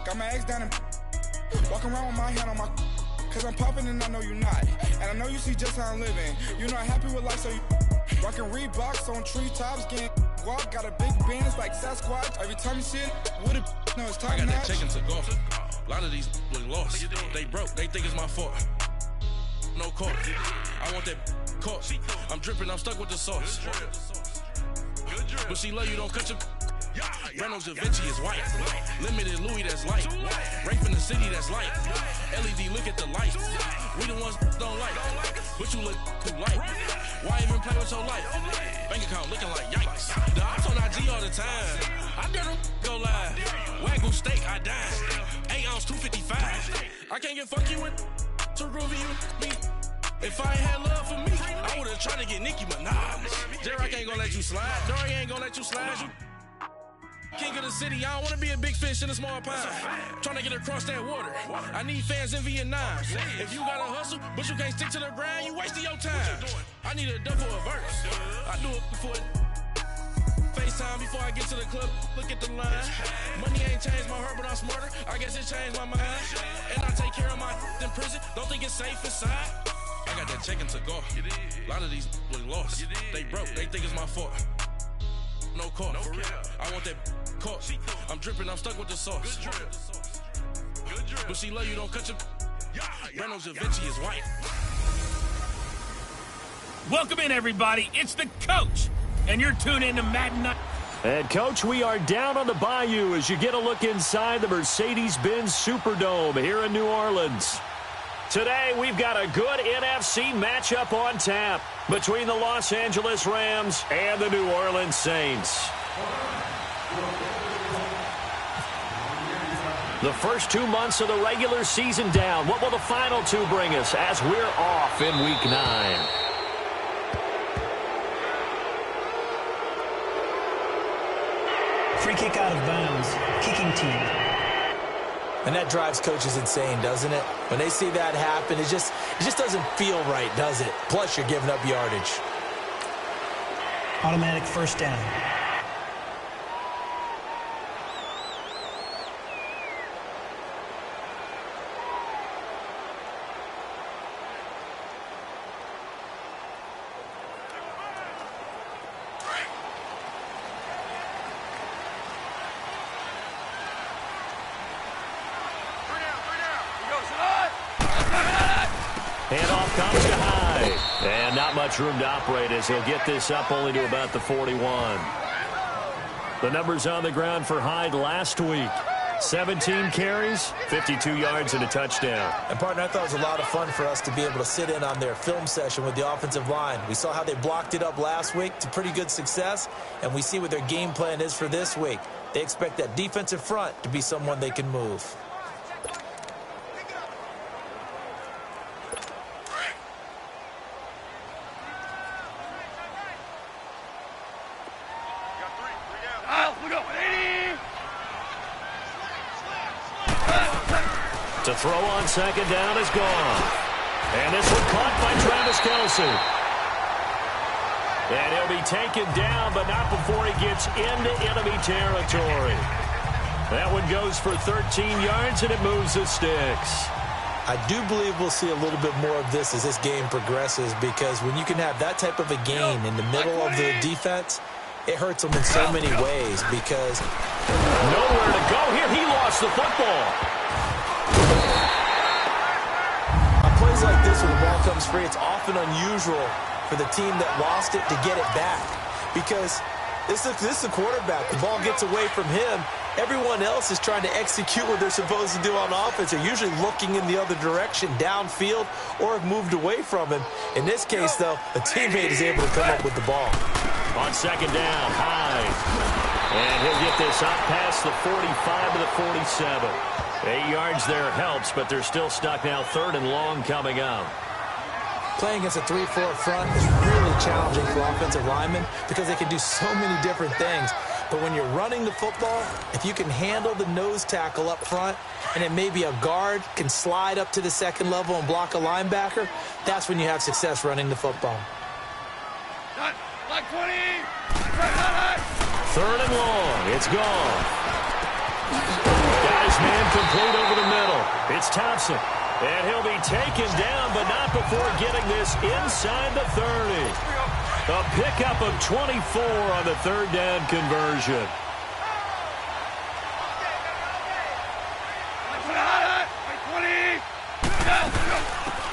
Got my ex down and walking around with my hand on my cause I'm popping and I know you not. And I know you see just how I'm living. You know I'm happy with life, so you rockin' Reeboks on treetops, getting guap. Got a big Benz like Sasquatch. Every time you see it, with it, no, it's top notch. I got that chicken to go. A lot of these look lost. They broke, they think it's my fault. No court. I want that caught. I'm dripping, I'm stuck with the sauce. But she love you, don't cut your. Reynolds Da Vinci is white. Limited Louis, that's light. Rape in the city, that's light. LED, look at the light. We the ones don't like. But you look too light. Why even play with your life? Bank account looking like yikes. The ops on IG all the time. I dare them go live. Wagyu steak, I dine. 8 ounce, 255. I can't get fuck you with to groovy you me. If I ain't had love for me, I would've tried to get Nicki Minaj. J-Rock ain't gonna let you slide. Dory ain't gonna let you slide. You king of the city, I don't wanna be a big fish in a small pond. Trying to get across that water. I need fans in Vietnam. If you gotta hustle, but you can't stick to the grind, you wasting your time. I need a double a verse. I do it before FaceTime before I get to the club. Look at the line. Money ain't changed my heart, but I'm smarter. I guess it changed my mind. And I take care of my in prison. Don't think it's safe inside. I got that chicken to go. A lot of these look lost. They broke, they think it's my fault. No court, for real. I want that caught. I'm dripping, I'm stuck with the sauce. But she love you, don't cut your. Reynolds Da Vinci is white. Welcome in, everybody. It's the coach, and you're tuned in to Madden Night. And, Coach, we are down on the bayou as you get a look inside the Mercedes-Benz Superdome here in New Orleans. Today, we've got a good NFC matchup on tap between the Los Angeles Rams and the New Orleans Saints. The first 2 months of the regular season down. What will the final 2 bring us as we're off in Week 9? Free kick out of bounds. Kicking team. And that drives coaches insane, doesn't it? When they see that happen, it just doesn't feel right, does it? Plus, you're giving up yardage. Automatic first down. Handoff comes to Hyde. And not much room to operate as he'll get this up only to about the 41. The numbers on the ground for Hyde last week. 17 carries, 52 yards, and a touchdown. And, partner, I thought it was a lot of fun for us to be able to sit in on their film session with the offensive line. We saw how they blocked it up last week to pretty good success, and we see what their game plan is for this week. They expect that defensive front to be someone they can move. To throw on second down is gone. And this one caught by Travis Kelce. And he'll be taken down, but not before he gets into enemy territory. That one goes for 13 yards, and it moves the sticks. I do believe we'll see a little bit more of this as this game progresses, because when you can have that type of a gain in the middle of the defense, it hurts them in so many ways because nowhere to go here. He lost the football. On plays like this, when the ball comes free, it's often unusual for the team that lost it to get it back, because this is a quarterback. The ball gets away from him. Everyone else is trying to execute what they're supposed to do on offense. They're usually looking in the other direction, downfield, or have moved away from him. In this case, though, a teammate is able to come up with the ball. On second down, Hyde. And he'll get this up past the 45 to the 47. 8 yards there helps, but they're still stuck now. 3rd and long coming up. Playing against a 3-4 front is really challenging for offensive linemen because they can do so many different things. But when you're running the football, if you can handle the nose tackle up front, and then maybe a guard can slide up to the second level and block a linebacker, that's when you have success running the football. 3rd and long. It's gone. Got his man incomplete over the middle. It's Thompson. And he'll be taken down, but not before getting this inside the 30. A pickup of 24 on the third down conversion.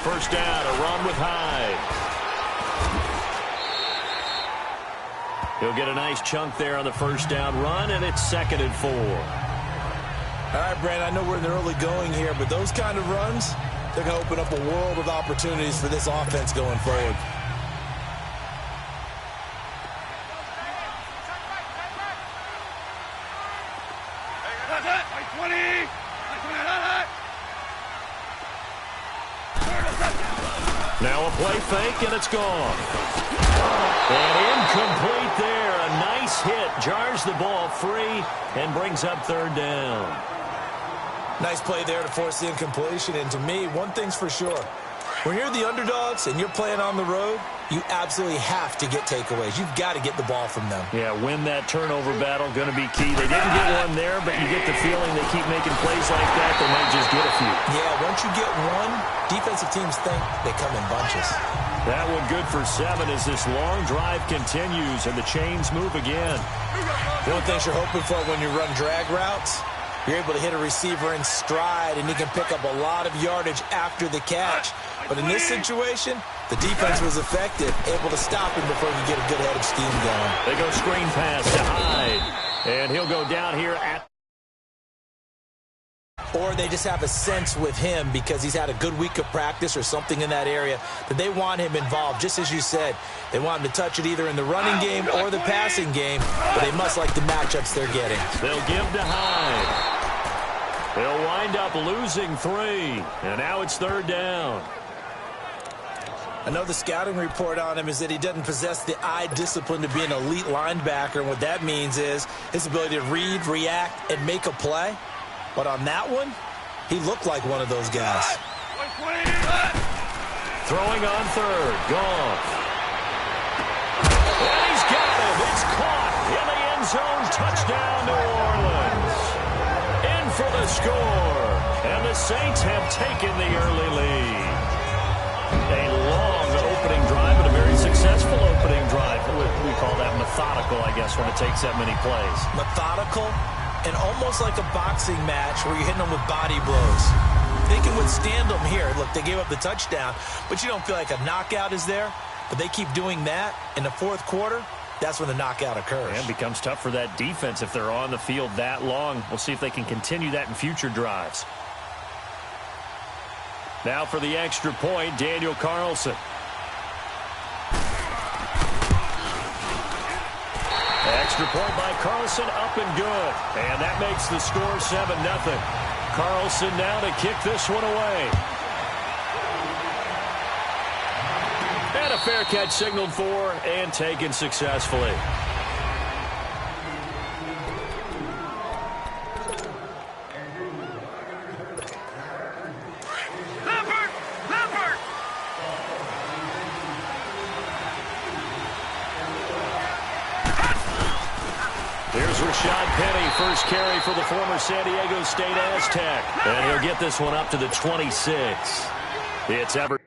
First down, a run with Hyde. He'll get a nice chunk there on the first down run, and it's 2nd and 4. All right, Brandon, I know we're in the early going here, but those kind of runs, they're going to open up a world of opportunities for this offense going forward. Now a play fake, and it's gone. And incomplete there. A nice hit. Jars the ball free and brings up third down. Nice play there to force the incompletion. And to me, one thing's for sure. When you're the underdogs and you're playing on the road, you absolutely have to get takeaways. You've got to get the ball from them. Yeah, win that turnover battle, going to be key. They didn't get one there, but you get the feeling they keep making plays like that, they might just get a few. Yeah, once you get one, defensive teams think they come in bunches. That one good for 7 as this long drive continues and the chains move again. One thing you're hoping for when you run drag routes, you're able to hit a receiver in stride, and you can pick up a lot of yardage after the catch. But in this situation, the defense was effective, able to stop him before he could get a good head of steam going. They go screen pass to Hyde, and he'll go down here at... Or they just have a sense with him because he's had a good week of practice or something in that area that they want him involved. Just as you said, they want him to touch it either in the running game or the passing game, but they must like the matchups they're getting. They'll give to Hyde. They'll wind up losing 3, and now it's third down. I know the scouting report on him is that he doesn't possess the eye discipline to be an elite linebacker, and what that means is his ability to read, react, and make a play. But on that one, he looked like one of those guys. Throwing on third. Goff. And he's got him. It's caught in the end zone. Touchdown, New Orleans. In for the score. And the Saints have taken the early lead. A long opening drive and a very successful opening drive. We call that methodical, I guess, when it takes that many plays. Methodical and almost like a boxing match where you're hitting them with body blows. They can withstand them here. Look, they gave up the touchdown, but you don't feel like a knockout is there. But they keep doing that in the fourth quarter. That's when the knockout occurs. And it becomes tough for that defense if they're on the field that long. We'll see if they can continue that in future drives. Now for the extra point, Daniel Carlson. Extra point by Carlson, up and good. And that makes the score 7-0. Carlson now to kick this one away. And a fair catch signaled for and taken successfully. First carry for the former San Diego State Aztec. And he'll get this one up to the 26. It's Everett.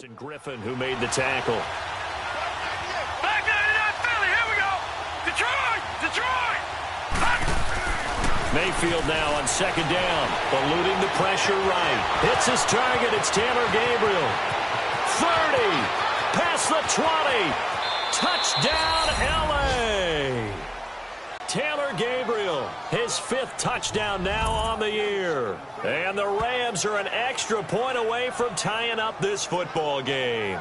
And Griffin, who made the tackle. Back in Philly, here we go! Detroit! Mayfield now on second down, eluding the pressure right. Hits his target, it's Taylor Gabriel. 30, past the 20, touchdown LA! Taylor Gabriel, his 5th touchdown now on the year. And the Rams are an extra point away from tying up this football game.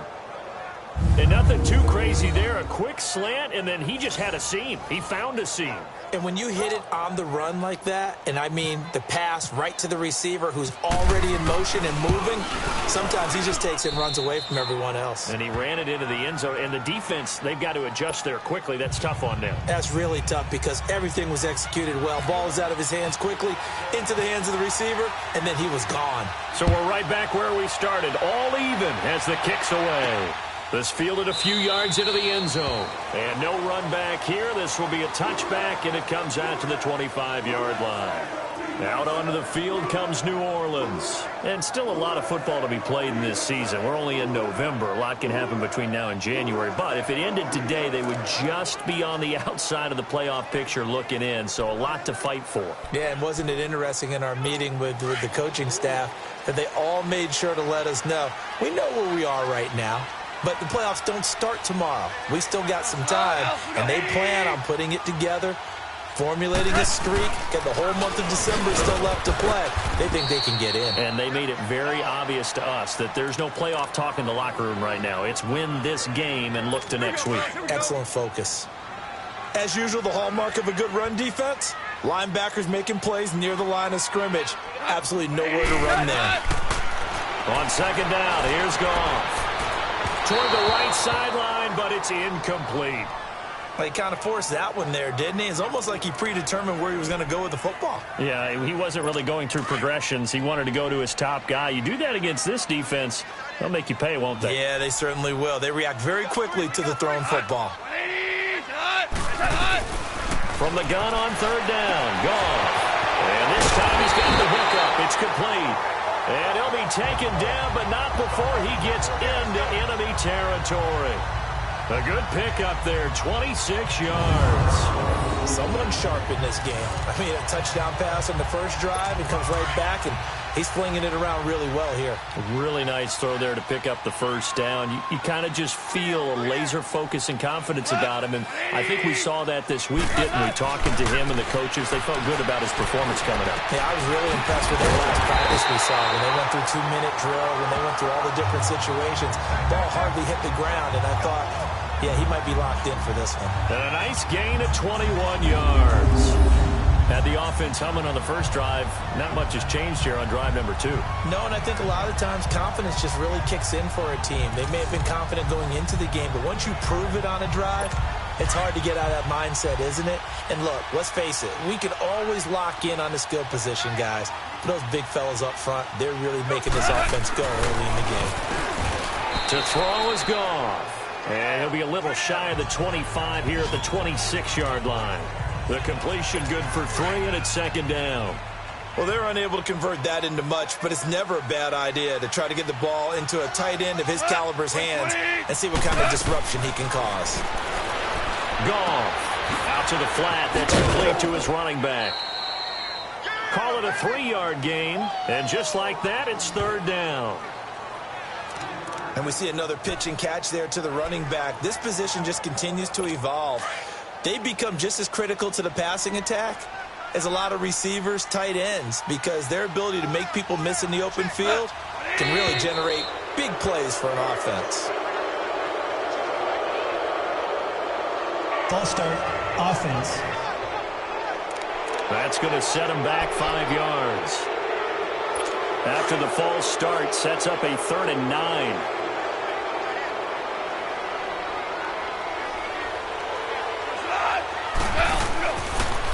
And nothing too crazy there. A quick slant, and then he just had a seam. He found a seam. And when you hit it on the run like that, and I mean the pass right to the receiver who's already in motion and moving, sometimes he just takes it and runs away from everyone else. And he ran it into the end zone. And the defense, they've got to adjust there quickly. That's tough on them. That's really tough because everything was executed well. Ball was out of his hands quickly, into the hands of the receiver, and then he was gone. So we're right back where we started, all even as the kick's away. This fielded a few yards into the end zone. And no run back here. This will be a touchback, and it comes out to the 25-yard line. Out onto the field comes New Orleans. And still a lot of football to be played in this season. We're only in November. A lot can happen between now and January. But if it ended today, they would just be on the outside of the playoff picture looking in. So a lot to fight for. Yeah, and wasn't it interesting in our meeting with the coaching staff that they all made sure to let us know, we know where we are right now. But the playoffs don't start tomorrow. We still got some time, and they plan on putting it together, formulating a streak, got the whole month of December still left to play. They think they can get in. And they made it very obvious to us that there's no playoff talk in the locker room right now. It's win this game and look to next week. Excellent focus. As usual, the hallmark of a good run defense, linebackers making plays near the line of scrimmage. Absolutely nowhere to run there. On second down, here's Goff. Toward the right sideline, but it's incomplete. Well, he kind of forced that one there, didn't he? It's almost like he predetermined where he was going to go with the football. Yeah, he wasn't really going through progressions. He wanted to go to his top guy. You do that against this defense, they'll make you pay, won't they? Yeah, they certainly will. They react very quickly to the thrown football. From the gun on third down, Goff. And this time he's got the hookup. It's complete. And he'll be taken down, but not before he gets into enemy territory. A good pickup there, 26 yards. Someone sharp in this game. I mean, a touchdown pass on the first drive and comes right back, and he's flinging it around really well here. Really nice throw there to pick up the first down. You kind of just feel a laser focus and confidence about him, and I think we saw that this week, didn't we? Talking to him and the coaches, they felt good about his performance coming up. Yeah, I was really impressed with their last practice we saw. When they went through 2-minute drill, when they went through all the different situations, ball hardly hit the ground, and I thought, yeah, he might be locked in for this one. And a nice gain of 21 yards. Had the offense humming on the first drive. Not much has changed here on drive number 2. No, and I think a lot of times confidence just really kicks in for a team. They may have been confident going into the game, but once you prove it on a drive, it's hard to get out of that mindset, isn't it? And look, let's face it, we can always lock in on the skill position, guys. But those big fellas up front, they're really making this offense go early in the game. To throw is Goff. And he'll be a little shy of the 25 here at the 26-yard line. The completion good for 3, and it's second down. Well, they're unable to convert that into much, but it's never a bad idea to try to get the ball into a tight end of his caliber's hands and see what kind of disruption he can cause. Goff out to the flat. That's complete to his running back. Call it a 3-yard gain, and just like that, it's third down. And we see another pitch and catch there to the running back. This position just continues to evolve. They become just as critical to the passing attack as a lot of receivers, tight ends, because their ability to make people miss in the open field can really generate big plays for an offense. False start, offense. That's going to set him back 5 yards. After the false start, sets up a 3rd and 9.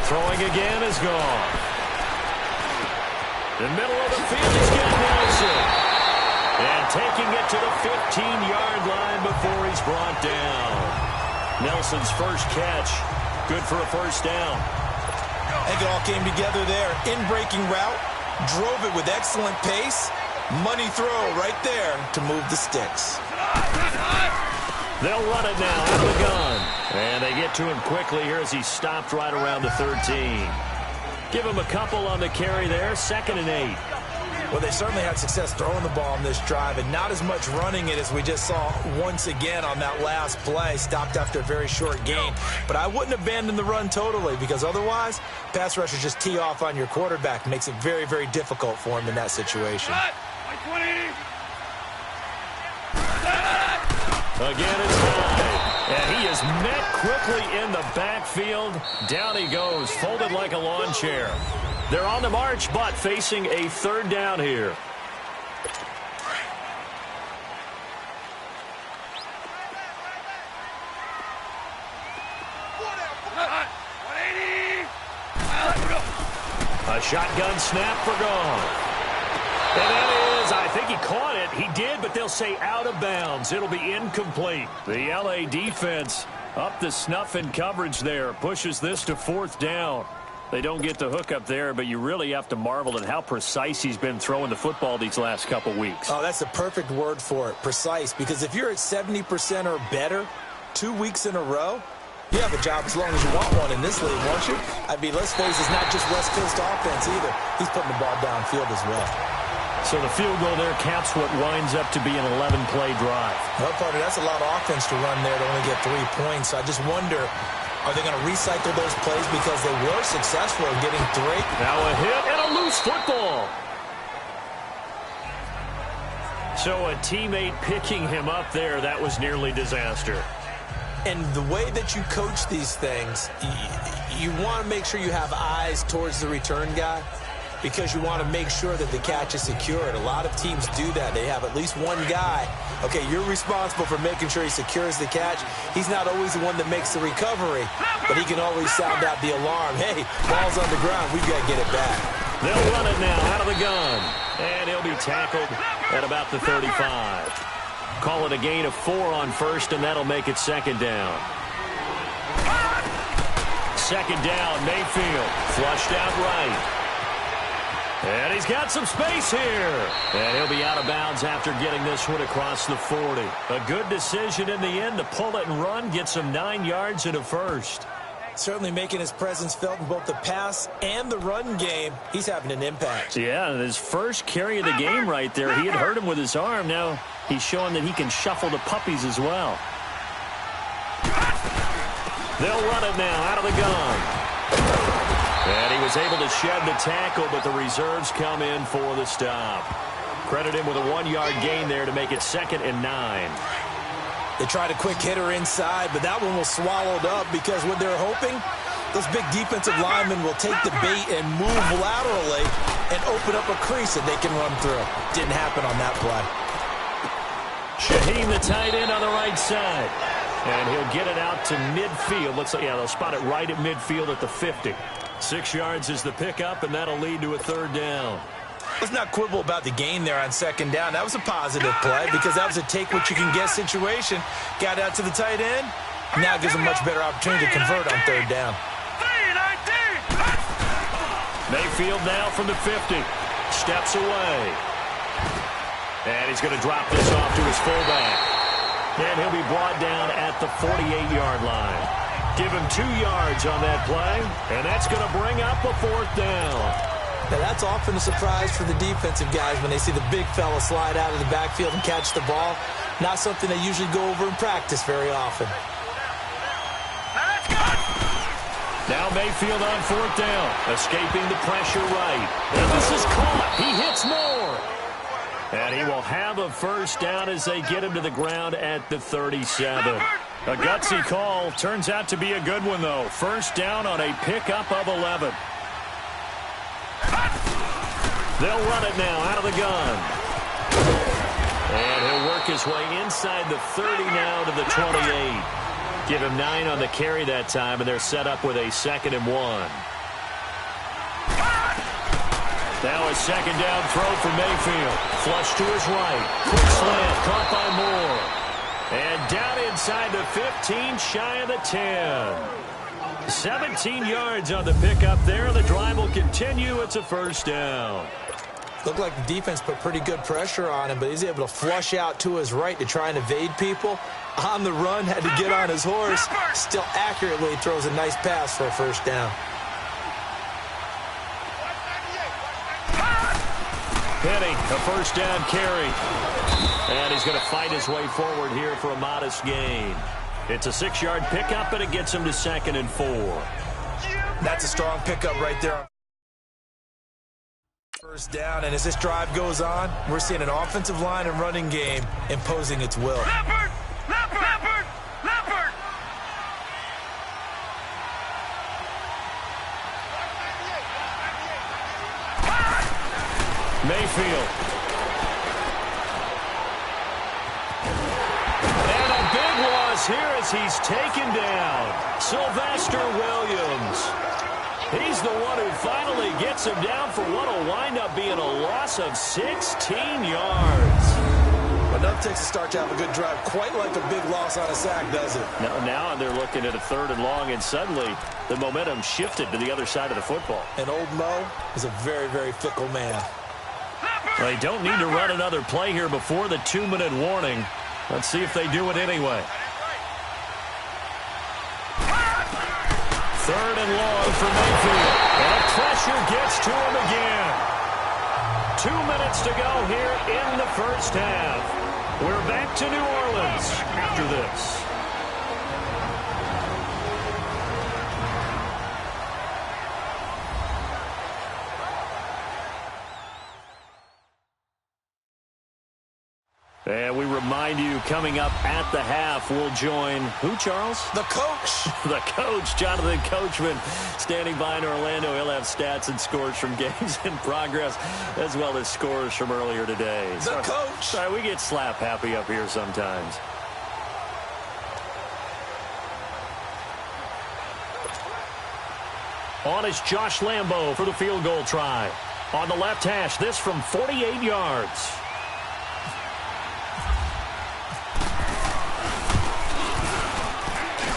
Throwing again is gone. The middle of the field is getting Nelson. And taking it to the 15-yard line before he's brought down. Nelson's first catch. Good for a first down. I think it all came together there. In-breaking route. Drove it with excellent pace. Money throw right there to move the sticks. They'll run it now out of the gun. And they get to him quickly here as he stopped right around the 13. Give him a couple on the carry there, 2nd and 8. Well, they certainly had success throwing the ball on this drive and not as much running it as we just saw once again on that last play. Stopped after a very short gain. But I wouldn't abandon the run totally because otherwise, pass rushers just tee off on your quarterback. Makes it very, very difficult for him in that situation. Again, it's high. And he is met quickly in the backfield. Down he goes, folded like a lawn chair. They're on the march, but facing a 3rd down here. A shotgun snap for gone. And that is, I think he caught it. He did, but they'll say out of bounds. It'll be incomplete. The LA defense up the snuff in coverage there. Pushes this to 4th down. They don't get the hook up there, but you really have to marvel at how precise he's been throwing the football these last couple weeks. Oh, that's the perfect word for it, precise. Because if you're at 70% or better 2 weeks in a row, you have a job as long as you want one in this league, won't you? I mean, let's face it, it's not just West Coast offense either. He's putting the ball downfield as well. So the field goal there caps what winds up to be an 11-play drive. Well, partner, that's a lot of offense to run there to only get 3 points. So I just wonder, are they going to recycle those plays because they were successful in getting 3? Now a hit and a loose football. So a teammate picking him up there, that was nearly disaster. And the way that you coach these things, you want to make sure you have eyes towards the return guy because you want to make sure that the catch is secured. A lot of teams do that. They have at least one guy. Okay, you're responsible for making sure he secures the catch. He's not always the one that makes the recovery, but he can always sound out the alarm. Hey, ball's on the ground. We've got to get it back. They'll run it now out of the gun. And he'll be tackled at about the 35. Call it a gain of 4 on 1st, and that'll make it 2nd down. 2nd down, Mayfield. Flushed out right. And he's got some space here. And he'll be out of bounds after getting this one across the 40. A good decision in the end to pull it and run, get some 9 yards and a 1st. Certainly making his presence felt in both the pass and the run game. He's having an impact. Yeah, and his first carry of the game right there, he had hurt him with his arm. Now he's showing that he can shuffle the puppies as well. They'll run it now out of the gun. And he was able to shed the tackle, but the reserves come in for the stop. Credit him with a 1-yard gain there to make it 2nd and 9. They tried a quick hitter inside, but that one was swallowed up because what they're hoping, those big defensive linemen will take the bait and move laterally and open up a crease that they can run through. Didn't happen on that play. Shaheen, the tight end on the right side. And he'll get it out to midfield. Looks like, yeah, they'll spot it right at midfield at the 50. 6 yards is the pickup, and that'll lead to a 3rd down. Let's not quibble about the gain there on 2nd down. That was a positive play because that was a take-what-you-can-get situation. Got out to the tight end. Now gives him a much better opportunity to convert on 3rd down. Mayfield now from the 50. Steps away. And he's going to drop this off to his fullback. And he'll be brought down at the 48-yard line. Give him 2 yards on that play, and that's going to bring up a 4th down. Now, that's often a surprise for the defensive guys when they see the big fella slide out of the backfield and catch the ball. Not something they usually go over in practice very often. Now Mayfield on 4th down, escaping the pressure right. And this is caught. He hits more. And he will have a 1st down as they get him to the ground at the 37. A gutsy call. Turns out to be a good one, though. 1st down on a pickup of 11. They'll run it now out of the gun. And he'll work his way inside the 30 now to the 28. Give him 9 on the carry that time, and they're set up with a 2nd and 1. Now a 2nd down throw for Mayfield. Flush to his right. Quick slant, caught by Moore. And down inside the 15, shy of the 10. 17 yards on the pickup there. The drive will continue. It's a 1st down. Looked like the defense put pretty good pressure on him, but he's able to flush out to his right to try and evade people. On the run, had to get on his horse. Still accurately throws a nice pass for a first down. Penny, a first down carry. And he's going to fight his way forward here for a modest gain. It's a 6-yard pickup, and it gets him to 2nd and 4. That's a strong pickup right there. First down, and as this drive goes on, we're seeing an offensive line and running game imposing its will. Leopard! Leopard! Leopard! Leopard! Mayfield. And a big loss here as he's taken down. Sylvester Williams. He's the one who finally gets him down for what will wind up being a loss of 16 yards. Enough takes a start to have a good drive. Quite like a big loss on a sack, does it? Now they're looking at a 3rd and long, and suddenly the momentum shifted to the other side of the football. And old Mo is a very, very fickle man. They don't need to run another play here before the 2-minute warning. Let's see if they do it anyway. 3rd and long for Mayfield. And pressure gets to him again. 2 minutes to go here in the first half. We're back to New Orleans after this. And we remind you, coming up at the half, we'll join who, Charles? The coach. The coach, Jonathan Coachman, standing by in Orlando. He'll have stats and scores from games in progress, as well as scores from earlier today. The coach. Sorry, we get slap happy up here sometimes. On is Josh Lambo for the field goal try. On the left hash, this from 48 yards.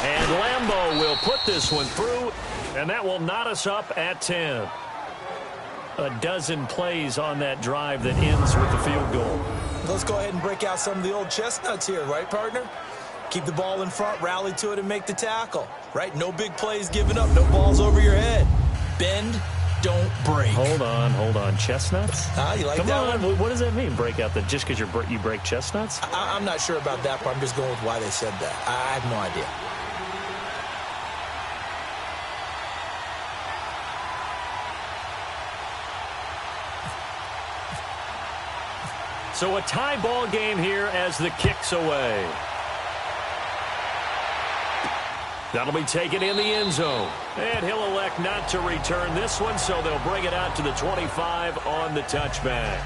And Lambo will put this one through, and that will knot us up at 10. A dozen plays on that drive that ends with the field goal. Let's go ahead and break out some of the old chestnuts here, right, partner? Keep the ball in front, rally to it, and make the tackle, right? No big plays given up, no balls over your head. Bend, don't break. Hold on. Chestnuts? You like Come that on. one? What does that mean, break out? Just because you break chestnuts? I'm not sure about that, but I'm just going with why they said that. I have no idea. So a tie ball game here as the kick's away. That'll be taken in the end zone. And he'll elect not to return this one, so they'll bring it out to the 25 on the touchback.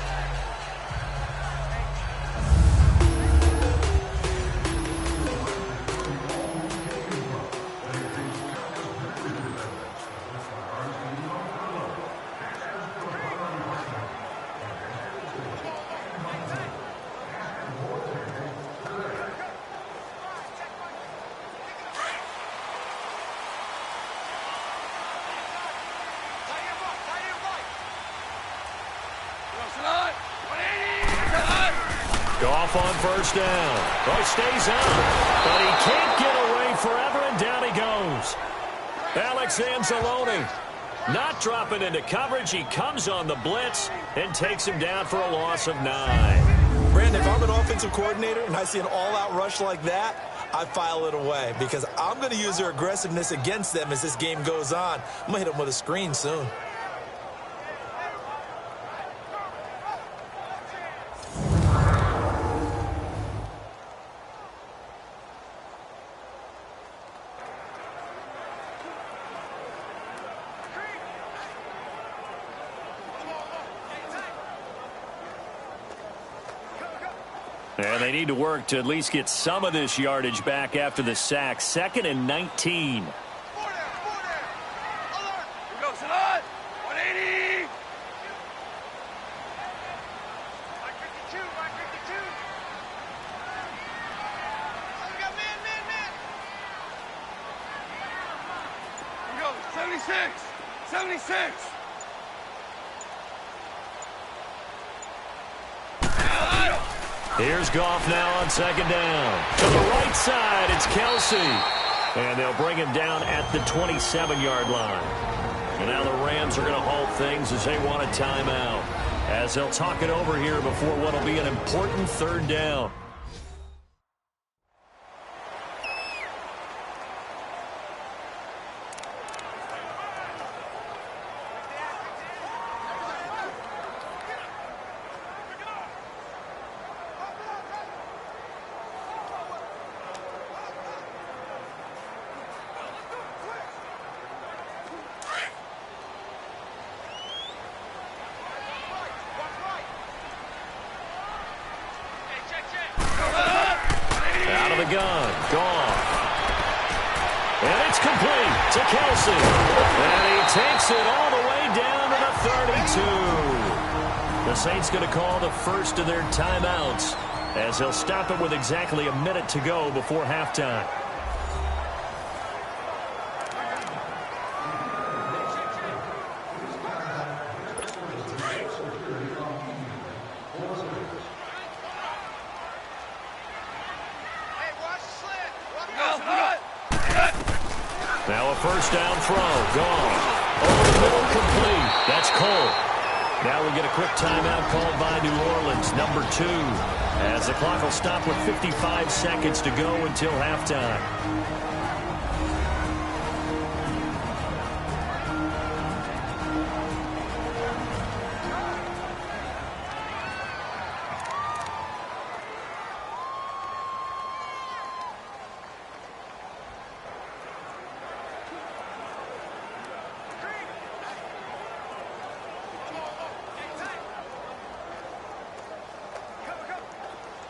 Goff on first down. Oh, stays on, but he can't get away forever, and down he goes. Alex Anzalone not dropping into coverage. He comes on the blitz and takes him down for a loss of 9. Brandon, if I'm an offensive coordinator and I see an all-out rush like that, I file it away because I'm going to use their aggressiveness against them as this game goes on. I'm going to hit them with a screen soon. And they need to work to at least get some of this yardage back after the sack. 2nd and 19. Here's Goff now on second down. To the right side, it's Kelsey. And they'll bring him down at the 27-yard line. And now the Rams are going to halt things as they want a timeout, as they'll talk it over here before what will be an important third down. To Kelsey. And he takes it all the way down to the 32. The Saints going to call the first of their timeouts, as they'll stop it with exactly a minute to go before halftime. Now a first down throw. Gone. Over the middle, complete. That's Cole. Now we get a quick timeout called by New Orleans, number 2, as the clock will stop with 55 seconds to go until halftime.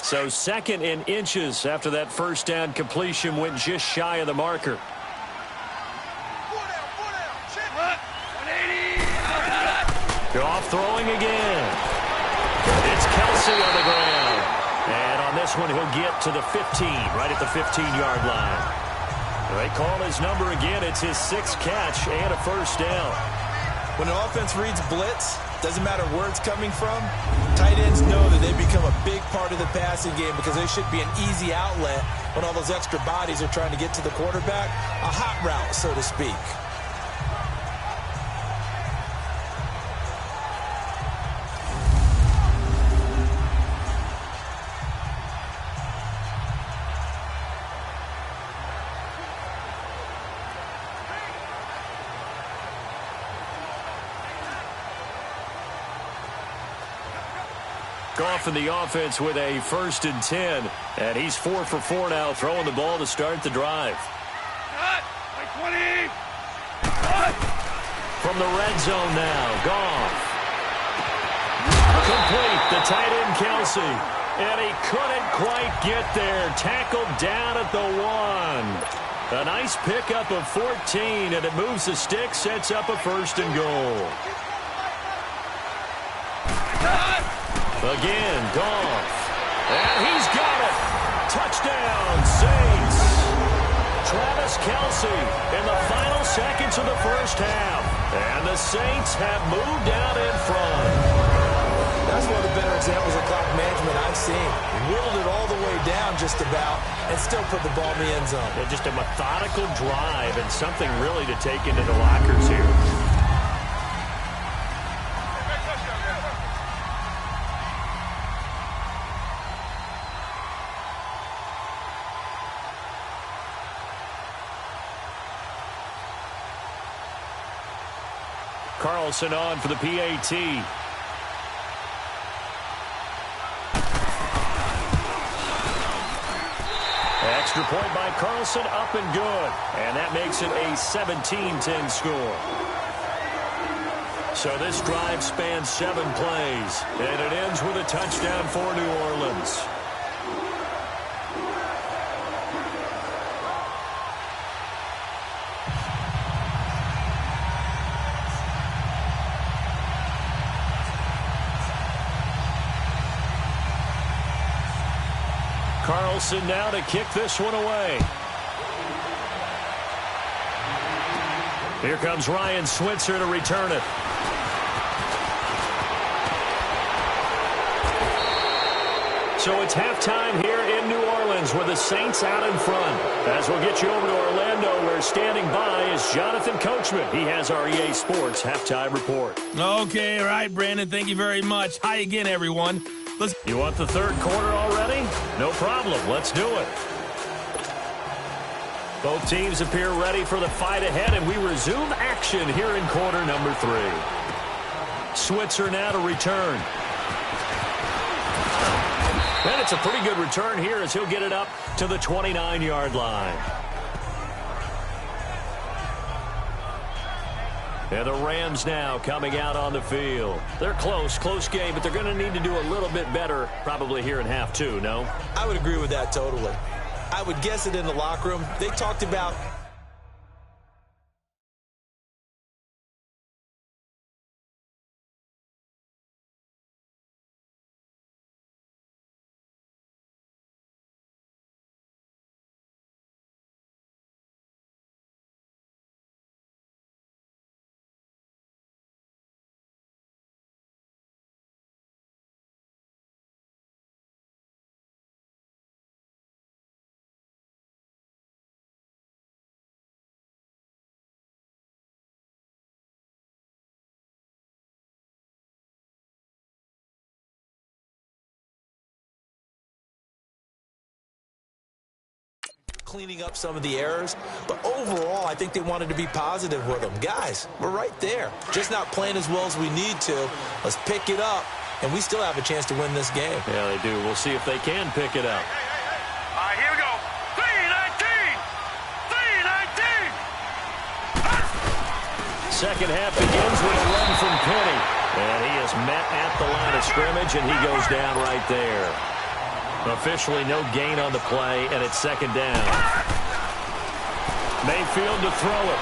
So second in inches after that first down completion went just shy of the marker. Goff throwing again. It's Kelsey on the ground. And on this one, he'll get to the 15, right at the 15-yard line. They call his number again. It's his 6th catch and a first down. When an offense reads blitz, doesn't matter where it's coming from, tight ends know that they become a big part of the passing game because they should be an easy outlet when all those extra bodies are trying to get to the quarterback. A hot route, so to speak. Goff in the offense with a 1st and 10, and he's 4 for 4 now, throwing the ball to start the drive. From the red zone now, Goff. Complete, the tight end Kelsey, and he couldn't quite get there. Tackled down at the 1. A nice pickup of 14, and it moves the stick, sets up a 1st and goal. Again, Goff. And he's got it. Touchdown, Saints. Travis Kelsey in the final seconds of the first half. And the Saints have moved out in front. That's one of the better examples of clock management I've seen. Whittled it all the way down just about and still put the ball in the end zone. Yeah, just a methodical drive and something really to take into the lockers here. Carlson on for the PAT. Extra point by Carlson, up and good. And that makes it a 17-10 score. So this drive spans 7 plays, and it ends with a touchdown for New Orleans. Carlson now to kick this one away. Here comes Ryan Switzer to return it. So it's halftime here in New Orleans with the Saints out in front. As we'll get you over to Orlando, where standing by is Jonathan Coachman. He has our EA Sports halftime report. Okay, all right, Brandon. Thank you very much. Hi again, everyone. You want the third quarter already? No problem. Let's do it. Both teams appear ready for the fight ahead, and we resume action here in quarter number 3. Switzer now to return. And it's a pretty good return here as he'll get it up to the 29-yard line. And the Rams now coming out on the field. They're close game, but they're going to need to do a little bit better probably here in half 2, no? I would agree with that totally. I would guess it in the locker room. They talked about cleaning up some of the errors, but overall, I think they wanted to be positive with them. Guys, we're right there. Just not playing as well as we need to. Let's pick it up, and we still have a chance to win this game. Yeah, they do. We'll see if they can pick it up. All right, here we go. 3-19! 3-19! Second half begins with a run from Penny. And he is met at the line of scrimmage, and he goes down right there. Officially no gain on the play, and it's second down. Mayfield to throw it.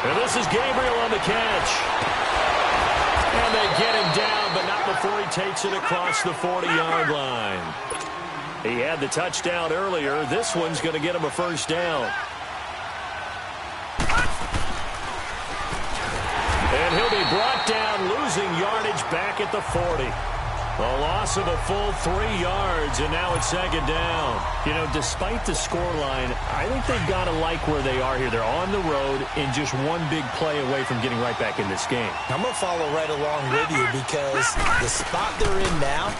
And this is Gabriel on the catch. And they get him down, but not before he takes it across the 40-yard line. He had the touchdown earlier. This one's going to get him a first down. And he'll be brought down, losing yardage back at the 40. A loss of a full 3 yards, and now it's second down. You know, despite the scoreline, I think they've got to like where they are here. They're on the road and just one big play away from getting right back in this game. I'm going to follow right along with you because the spot they're in now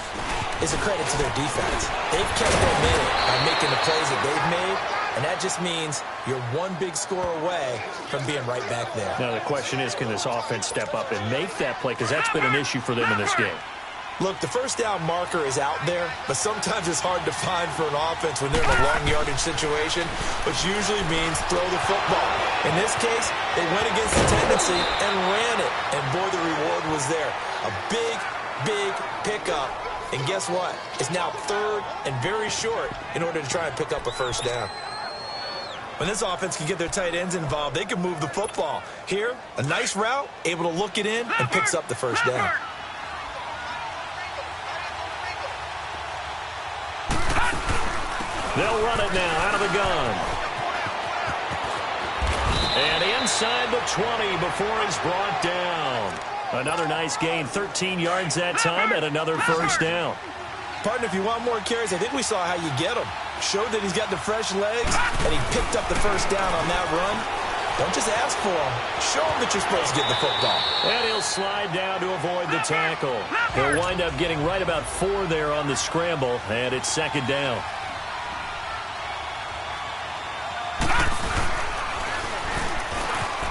is a credit to their defense. They've kept them in it by making the plays that they've made, and that just means you're one big score away from being right back there. Now the question is, can this offense step up and make that play? Because that's been an issue for them in this game. Look, the first down marker is out there, but sometimes it's hard to find for an offense when they're in a long yardage situation, which usually means throw the football. In this case, they went against the tendency and ran it, and boy, the reward was there. A big pickup, and guess what? It's now third and very short in order to try and pick up a first down. When this offense can get their tight ends involved, they can move the football. Here, a nice route, able to look it in, and picks up the first down. They'll run it now out of the gun. And inside the 20 before he's brought down. Another nice gain, 13 yards that time, and another first down. Partner, if you want more carries, I think we saw how you get them. Showed that he's got the fresh legs, and he picked up the first down on that run. Don't just ask for him. Show him that you're supposed to get the football. And he'll slide down to avoid the tackle. He'll wind up getting right about 4 there on the scramble, and it's second down.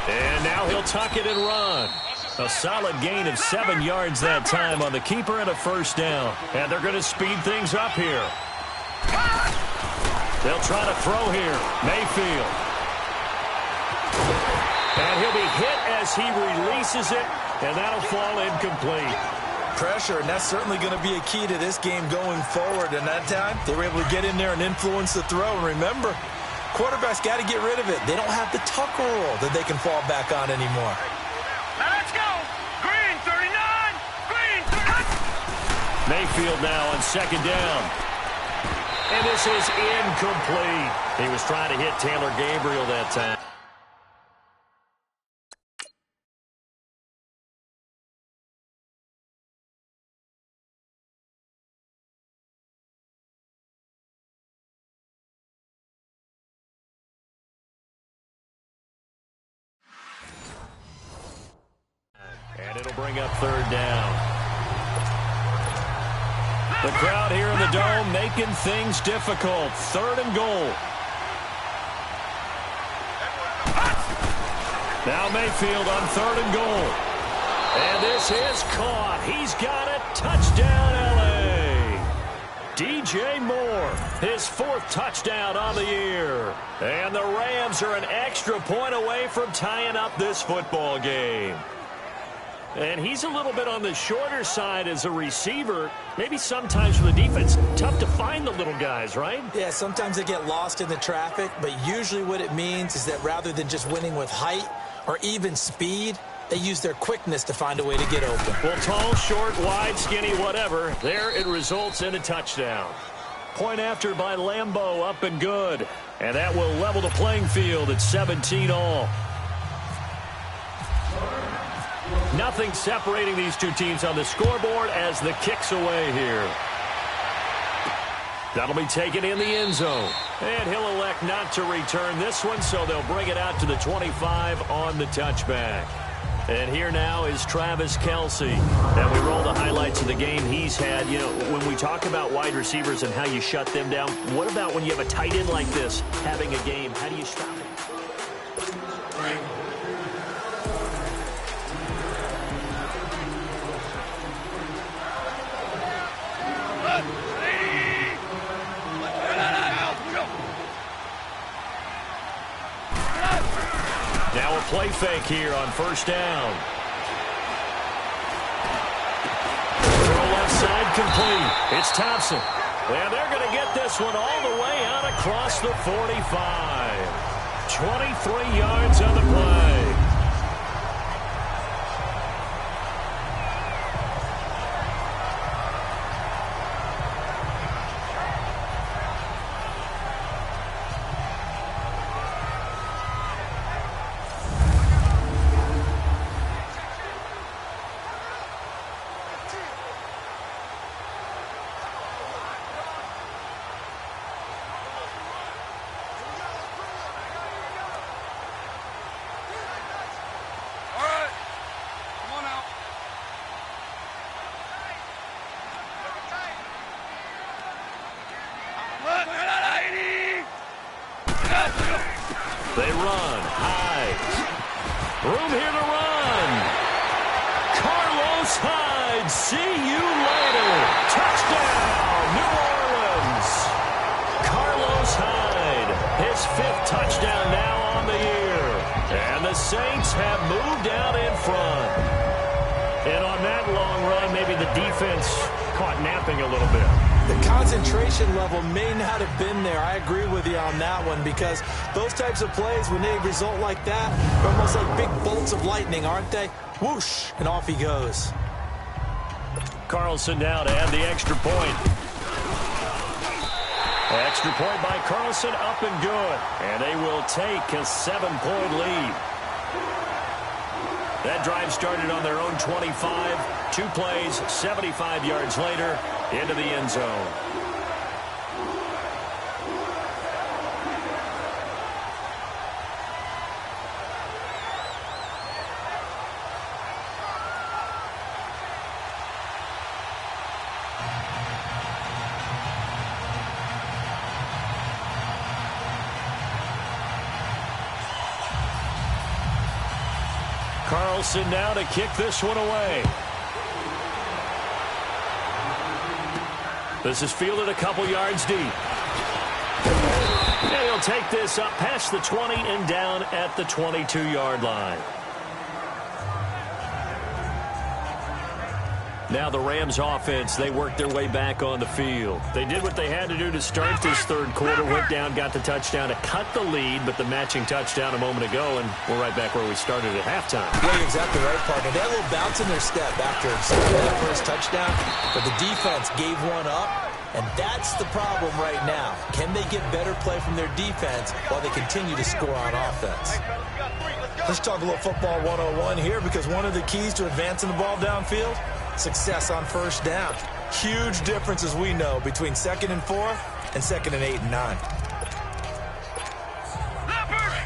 And now he'll tuck it and run. A solid gain of 7 yards that time on the keeper and a first down. And they're going to speed things up here. They'll try to throw here. Mayfield. And he'll be hit as he releases it, and that'll fall incomplete. Pressure, and that's certainly going to be a key to this game going forward. And that time, they were able to get in there and influence the throw. And remember, quarterbacks got to get rid of it. They don't have the Tucker rule that they can fall back on anymore. Now let's go. Green 39. Green 39. Mayfield now on second down. And this is incomplete. He was trying to hit Taylor Gabriel that time. And it'll bring up third down. The crowd here in the Dome making things difficult. Third and goal. Now Mayfield on third and goal. And this is caught. He's got it. Touchdown, L.A. DJ Moore, his 4th touchdown on the year. And the Rams are an extra point away from tying up this football game. And he's a little bit on the shorter side as a receiver. Maybe sometimes for the defense, tough to find the little guys, right? Yeah, sometimes they get lost in the traffic, but usually what it means is that rather than just winning with height or even speed, they use their quickness to find a way to get open. Well, tall, short, wide, skinny, whatever. There it results in a touchdown. Point after by Lambeau, up and good. And that will level the playing field at 17 all. Nothing separating these two teams on the scoreboard as the kick's away here. That'll be taken in the end zone. And he'll elect not to return this one, so they'll bring it out to the 25 on the touchback. And here now is Travis Kelce. And we roll the highlights of the game he's had. You know, when we talk about wide receivers and how you shut them down, what about when you have a tight end like this having a game? How do you stop it? Now a play fake here on first down. Throw left side complete. It's Thompson. And they're going to get this one all the way out across the 45. 23 yards on the play. They run. Hyde. Room here to run. Carlos Hyde. See you later. Touchdown, New Orleans. Carlos Hyde. His 5th touchdown now on the year. And the Saints have moved out in front. And on that long run, maybe the defense caught napping a little bit. The concentration level may not have been there. I agree with you on that one because those types of plays, when they result like that, are almost like big bolts of lightning, aren't they? Whoosh, and off he goes. Carlson now to add the extra point. Extra point by Carlson, up and good. And they will take a 7-point lead. That drive started on their own 25. 2 plays, 75 yards later, into the end zone. Carlson now to kick this one away. This is fielded a couple yards deep. And he'll take this up past the 20 and down at the 22-yard line. Now the Rams offense, they worked their way back on the field. They did what they had to do to start this third quarter, went down, got the touchdown to cut the lead, but the matching touchdown a moment ago, and we're right back where we started at halftime. Yeah, you're exactly right, partner. They had a little bounce in their step after scoring that first touchdown, but the defense gave one up, and that's the problem right now. Can they get better play from their defense while they continue to score on offense? Let's talk a little football 101 here, because one of the keys to advancing the ball downfield, success on first down. Huge difference, as we know, between 2nd and 4 and 2nd and 8 and 9. Leopard!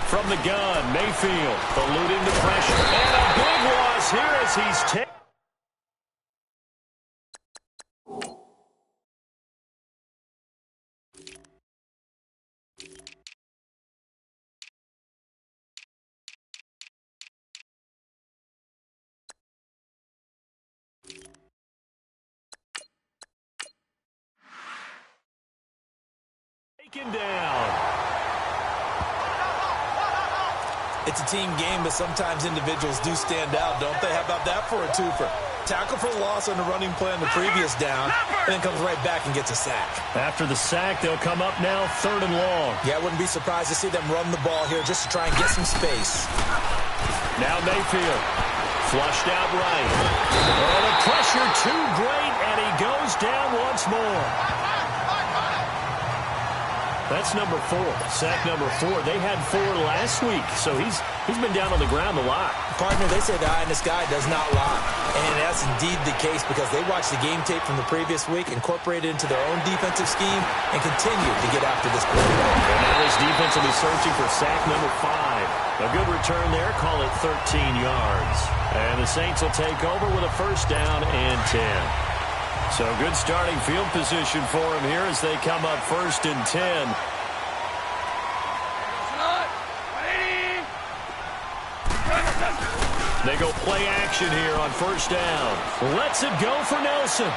From the gun, Mayfield eluding the pressure. And a big loss here as he's taken. Taken down. It's a team game, but sometimes individuals do stand out, don't they? How about that for a twofer? Tackle for loss on the running play on the previous down, and then comes right back and gets a sack. After the sack, they'll come up now 3rd and long. Yeah, I wouldn't be surprised to see them run the ball here just to try and get some space. Now Mayfield, flushed out right. Oh, the pressure too great, and he goes down once more. That's number 4, sack number 4. They had 4 last week, so he's been down on the ground a lot. Partner, they say the eye in the sky does not lie, and that's indeed the case because they watched the game tape from the previous week, incorporated it into their own defensive scheme, and continue to get after this quarterback. And now this defense will be searching for sack number 5. A good return there, call it 13 yards. And the Saints will take over with a first down and 10. So good starting field position for him here as they come up 1st and 10. They go play action here on first down. Lets it go for Nelson.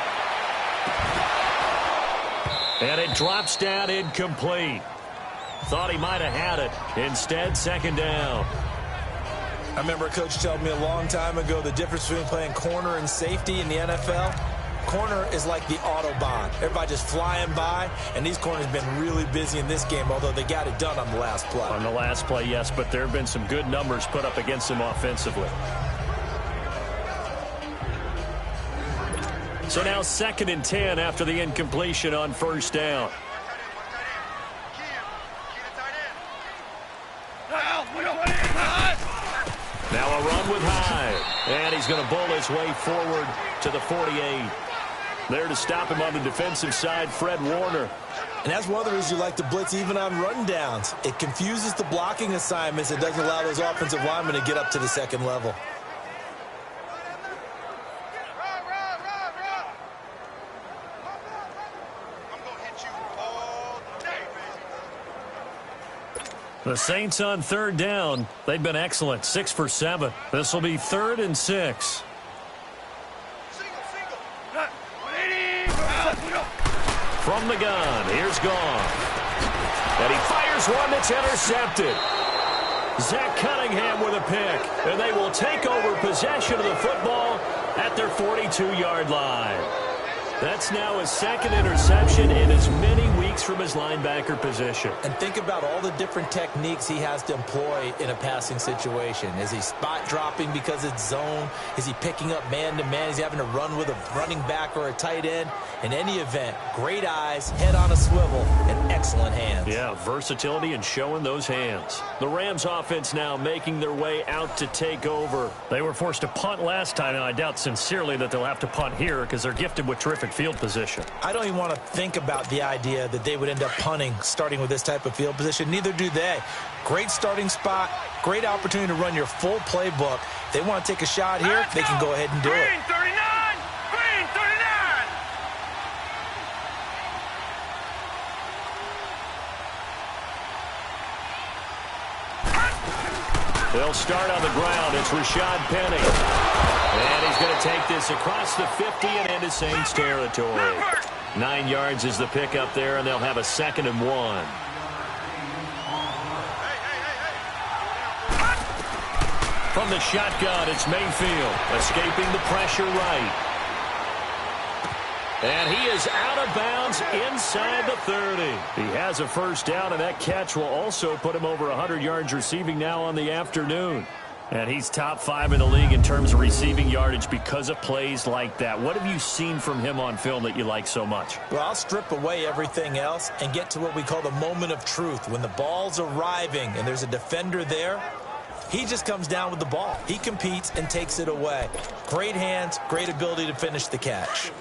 And it drops down incomplete. Thought he might have had it. Instead, 2nd down. I remember a coach telling me a long time ago the difference between playing corner and safety in the NFL. Corner is like the Autobahn. Everybody just flying by, and these corners have been really busy in this game, although they got it done on the last play. On the last play, yes, but there have been some good numbers put up against them offensively. So now 2nd and 10 after the incompletion on first down. Now a run with Hyde, and he's going to bowl his way forward to the 48. There to stop him on the defensive side, Fred Warner. And that's one of the reasons you like to blitz even on rundowns. It confuses the blocking assignments. It doesn't allow those offensive linemen to get up to the 2nd level. The Saints on 3rd down. They've been excellent, 6 for 7. This will be 3rd and 6. From the gun, here's Gone. And he fires one that's intercepted. Zach Cunningham with a pick. And they will take over possession of the football at their 42-yard line. That's now his 2nd interception in as many weeks from his linebacker position. And think about all the different techniques he has to employ in a passing situation. Is he spot dropping because it's zone? Is he picking up man-to-man? Is he having to run with a running back or a tight end? In any event, great eyes, head on a swivel, and excellent hands. Yeah, versatility and showing those hands. The Rams offense now making their way out to take over. They were forced to punt last time, and I doubt sincerely that they'll have to punt here because they're gifted with terrific field position. I don't even want to think about the idea that they would end up punting starting with this type of field position. Neither do they. Great starting spot, great opportunity to run your full playbook. If they want to take a shot here, they can go ahead and do it. Green 39! Green 39! They'll start on the ground. It's Rashad Penny. And he's going to take this across the 50 and into Saints territory. 9 yards is the pickup there, and they'll have a 2nd and 1. From the shotgun, it's Mayfield, escaping the pressure right. And he is out of bounds inside the 30. He has a first down, and that catch will also put him over 100 yards receiving now on the afternoon. And he's top 5 in the league in terms of receiving yardage because of plays like that. What have you seen from him on film that you like so much? Well, I'll strip away everything else and get to what we call the moment of truth. When the ball's arriving and there's a defender there, he just comes down with the ball. He competes and takes it away. Great hands, great ability to finish the catch.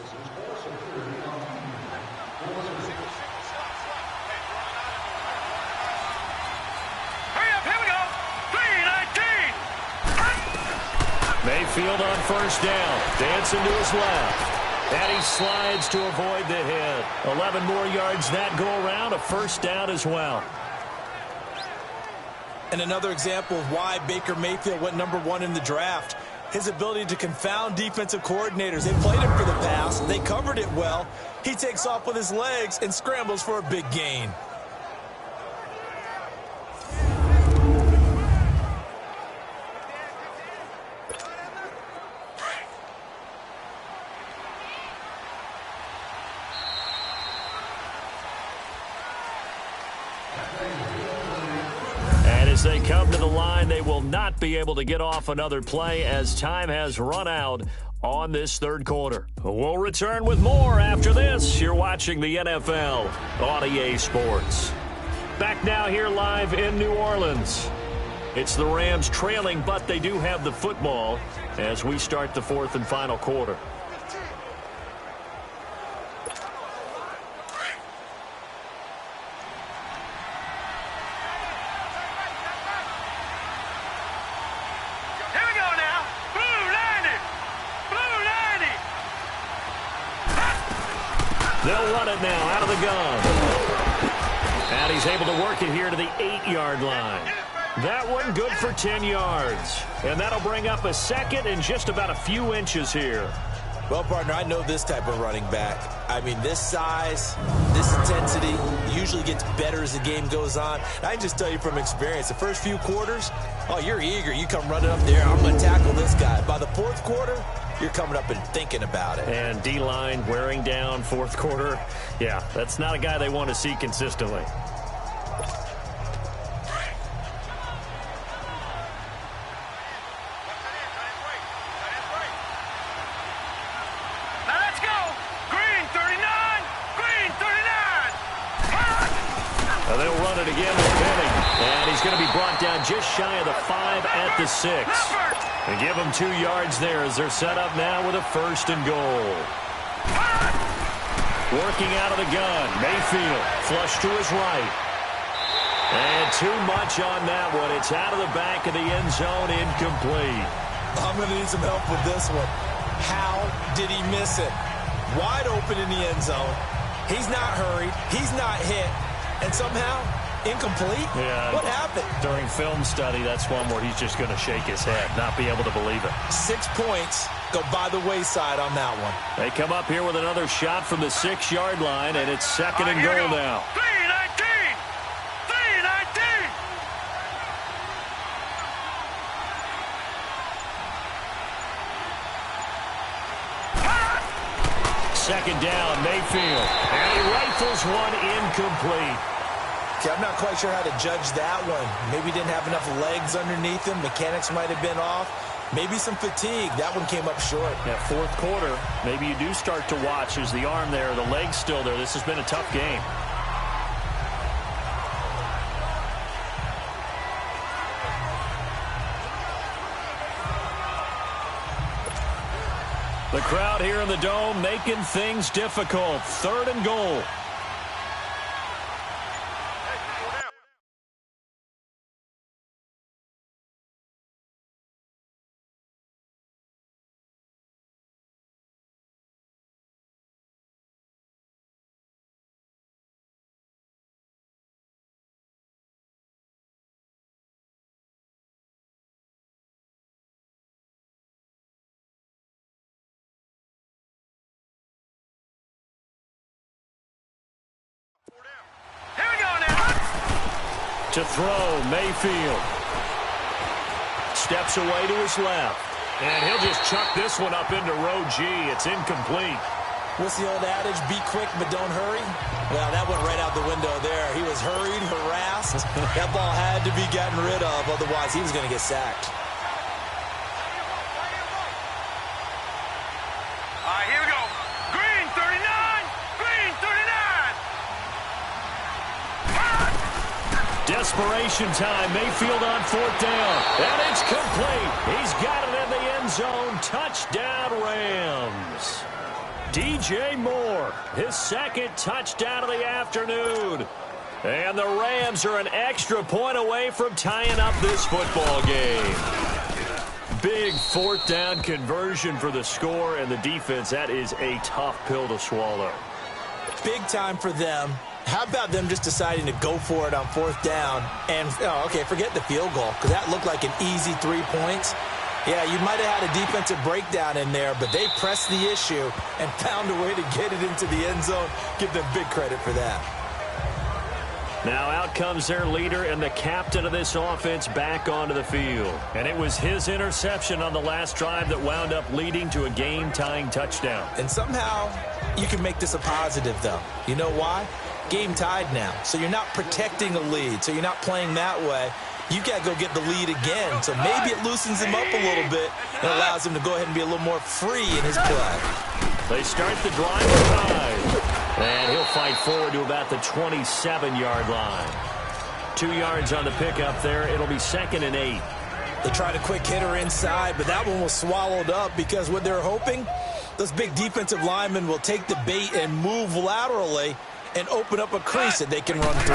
Hurry up, here we go! Mayfield on first down. Dancing to his left. And he slides to avoid the hit. 11 more yards that go around. A first down as well. And another example of why Baker Mayfield went #1 in the draft. His ability to confound defensive coordinators. They played him for the pass. They covered it well. He takes off with his legs and scrambles for a big gain. As they come to the line, they will not be able to get off another play as time has run out on this third quarter. We'll return with more after this. You're watching the NFL on EA Sports. Back now here live in New Orleans. It's the Rams trailing, but they do have the football as we start the fourth and final quarter. They'll run it now out of the gun. And he's able to work it here to the 8-yard line. That one good for 10 yards. And that'll bring up a second and just about a few inches here. Well, partner, I know this type of running back. I mean, this size, this intensity usually gets better as the game goes on. And I can just tell you from experience, the first few quarters, oh, you're eager. You come running up there, I'm going to tackle this guy. By the fourth quarter, you're coming up and thinking about it. And D-line wearing down fourth quarter. Yeah, that's not a guy they want to see consistently. They'll run it again with Penning. And he's going to be brought down just shy of the 5 at the 6. And give them 2 yards there as they're set up now with a first and goal. Working out of the gun. Mayfield flush to his right. And too much on that one. It's out of the back of the end zone, incomplete. I'm going to need some help with this one. How did he miss it? Wide open in the end zone. He's not hurried. He's not hit. And somehow, incomplete? Yeah. What happened? During film study, that's one where he's just going to shake his head, not be able to believe it. 6 points go by the wayside on that one. They come up here with another shot from the 6-yard line, and it's second and goal now. 3-19! 3-19! Second down, Mayfield. And he rifles one incomplete. Okay, I'm not quite sure how to judge that one. Maybe didn't have enough legs underneath him. Mechanics might have been off. Maybe some fatigue. That one came up short. Yeah, fourth quarter, maybe you do start to watch. Is the arm there, the leg's still there. This has been a tough game. The crowd here in the Dome making things difficult. Third and goal. To throw, Mayfield. Steps away to his left. And he'll just chuck this one up into row G. It's incomplete. What's the old adage? Be quick, but don't hurry? Well, that went right out the window there. He was hurried, harassed. That ball had to be gotten rid of, otherwise he was going to get sacked. All right, here we go. Green, 39! Green, 39! Desperation time. Mayfield on fourth down. And it's complete. He's got it in the end zone. Touchdown, Rams. DJ Moore, his second touchdown of the afternoon. And the Rams are an extra point away from tying up this football game. Big fourth down conversion for the score, and the defense, that is a tough pill to swallow. Big time for them. How about them just deciding to go for it on fourth down? And, okay, forget the field goal, because that looked like an easy 3 points. Yeah, you might have had a defensive breakdown in there, but they pressed the issue and found a way to get it into the end zone. Give them big credit for that. Now out comes their leader and the captain of this offense back onto the field. And it was his interception on the last drive that wound up leading to a game-tying touchdown. And somehow you can make this a positive, though. You know why? Game tied now. So you're not protecting a lead. So you're not playing that way. You got to go get the lead again. So maybe it loosens him up a little bit and allows him to go ahead and be a little more free in his play. They start the drive with Hyde. And he'll fight forward to about the 27-yard line. 2 yards on the pickup there. It'll be 2nd and 8. They tried a quick hitter inside, but that one was swallowed up because what they're hoping, those big defensive linemen will take the bait and move laterally and open up a crease that they can run through.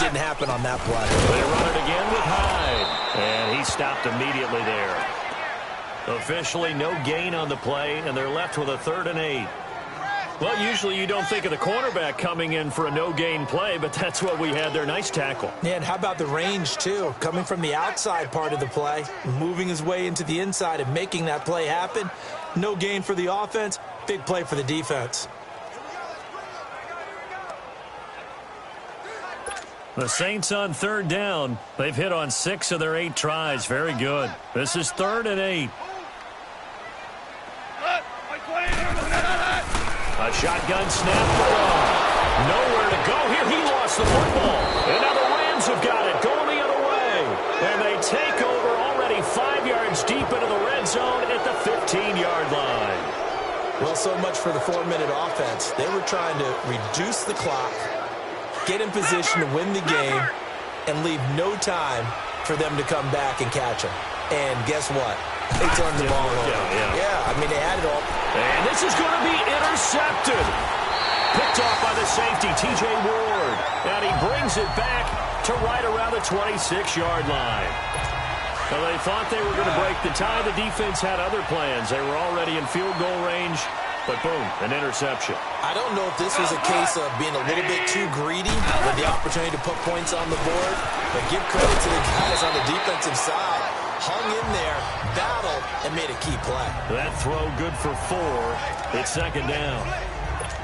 Didn't happen on that play. They run it again with Hyde. And he stopped immediately there. Officially no gain on the play, and they're left with a 3rd and 8. Well, usually you don't think of the cornerback coming in for a no-gain play, but that's what we had there. Nice tackle. Yeah, and how about the range, too? Coming from the outside part of the play, moving his way into the inside and making that play happen. No gain for the offense, big play for the defense. The Saints on 3rd down. They've hit on 6 of their 8 tries. Very good. This is 3rd and 8. A shotgun snap for Rowe. Nowhere to go here. He lost the football. And now the Rams have got it. Going the other way. And they take over already 5 yards deep into the red zone at the 15-yard line. Well, so much for the 4-minute offense. They were trying to reduce the clock, get in position to win the game, and leave no time for them to come back and catch them. And guess what? They turned the ball over. Yeah, I mean, they had it all. And this is going to be intercepted. Picked off by the safety, T.J. Ward. And he brings it back to right around the 26-yard line. Well, they thought they were going to break the tie. The defense had other plans. They were already in field goal range. But boom, an interception. I don't know if this was a case of being a little bit too greedy with the opportunity to put points on the board. But give credit to the guys on the defensive side. Hung in there, battled, and made a key play. That throw good for 4. It's 2nd down.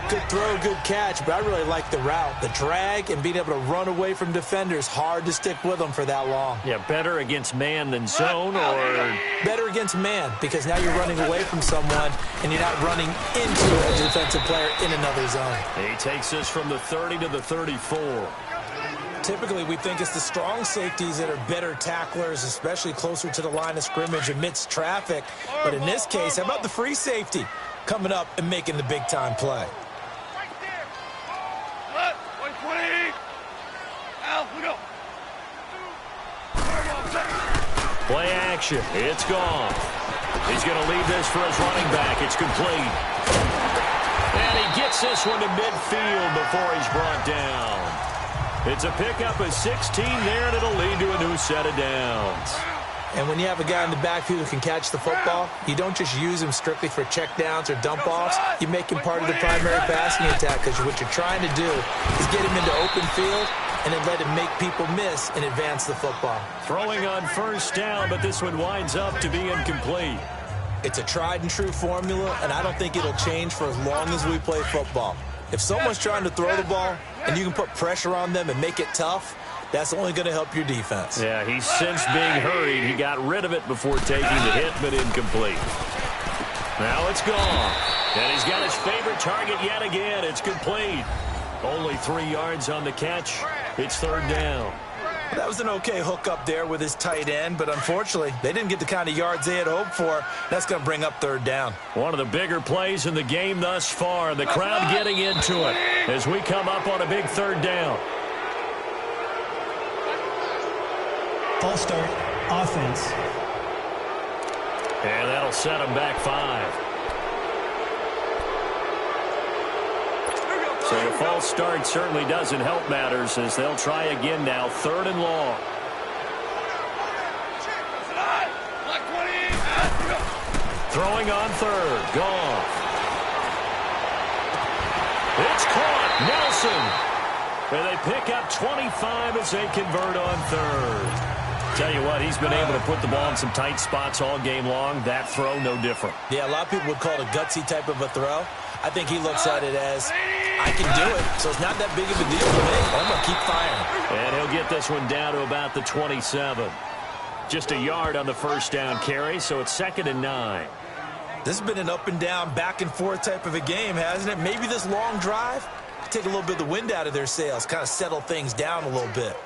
Good throw, good catch, but I really like the route. The drag and being able to run away from defenders, hard to stick with them for that long. Yeah, better against man than zone, or? Better against man, because now you're running away from someone and you're not running into a defensive player in another zone. He takes us from the 30 to the 34. Typically, we think it's the strong safeties that are better tacklers, especially closer to the line of scrimmage amidst traffic. But in this case, how about the free safety coming up and making the big-time play? Play action. It's gone. He's going to leave this for his running back. It's complete. And he gets this one to midfield before he's brought down. It's a pickup of 16 there, and it'll lead to a new set of downs. And when you have a guy in the backfield who can catch the football, you don't just use him strictly for checkdowns or dump-offs. You make him part of the primary passing attack, because what you're trying to do is get him into open field and then let him make people miss and advance the football. Throwing on 1st down, but this one winds up to be incomplete. It's a tried-and-true formula, and I don't think it'll change for as long as we play football. If someone's trying to throw the ball and you can put pressure on them and make it tough, that's only going to help your defense. Yeah, he's since being hurried. He got rid of it before taking the hit, but incomplete. Now it's gone. And he's got his favorite target yet again. It's complete. Only 3 yards on the catch. It's 3rd down. That was an okay hook up there with his tight end, but unfortunately, they didn't get the kind of yards they had hoped for. That's going to bring up 3rd down. One of the bigger plays in the game thus far. The crowd getting into it as we come up on a big 3rd down. False start, offense. And that'll set them back 5. So the false start certainly doesn't help matters as they'll try again now. 3rd and long. Throwing on third. Goff. It's caught. Nelson. And they pick up 25 as they convert on third. Tell you what, he's been able to put the ball in some tight spots all game long. That throw, no different. Yeah, a lot of people would call it a gutsy type of a throw. I think he looks at it as, I can do it, so it's not that big of a deal for me. I'm going to keep firing. And he'll get this one down to about the 27. Just a yard on the first down carry, so it's 2nd and 9. This has been an up and down, back and forth type of a game, hasn't it? Maybe this long drive, take a little bit of the wind out of their sails, kind of settle things down a little bit.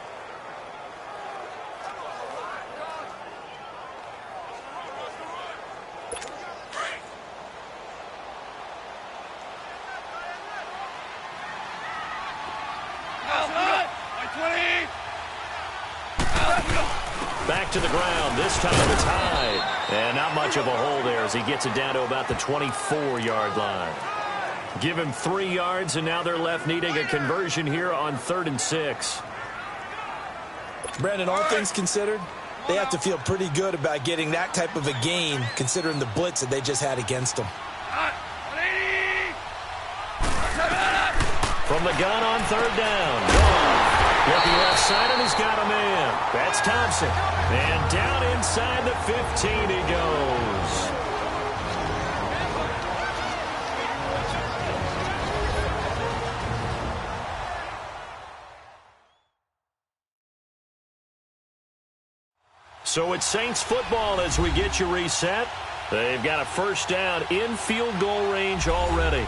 Back to the ground. This time it's high. And not much of a hole there as he gets it down to about the 24-yard line. Give him 3 yards, and now they're left needing a conversion here on 3rd and 6. Brandon, all things considered, they have to feel pretty good about getting that type of a gain considering the blitz that they just had against them. From the gun on 3rd down. Looking left side, and he's got a man. That's Thompson. And down inside the 15 he goes. So it's Saints football as we get you reset. They've got a first down in field goal range already.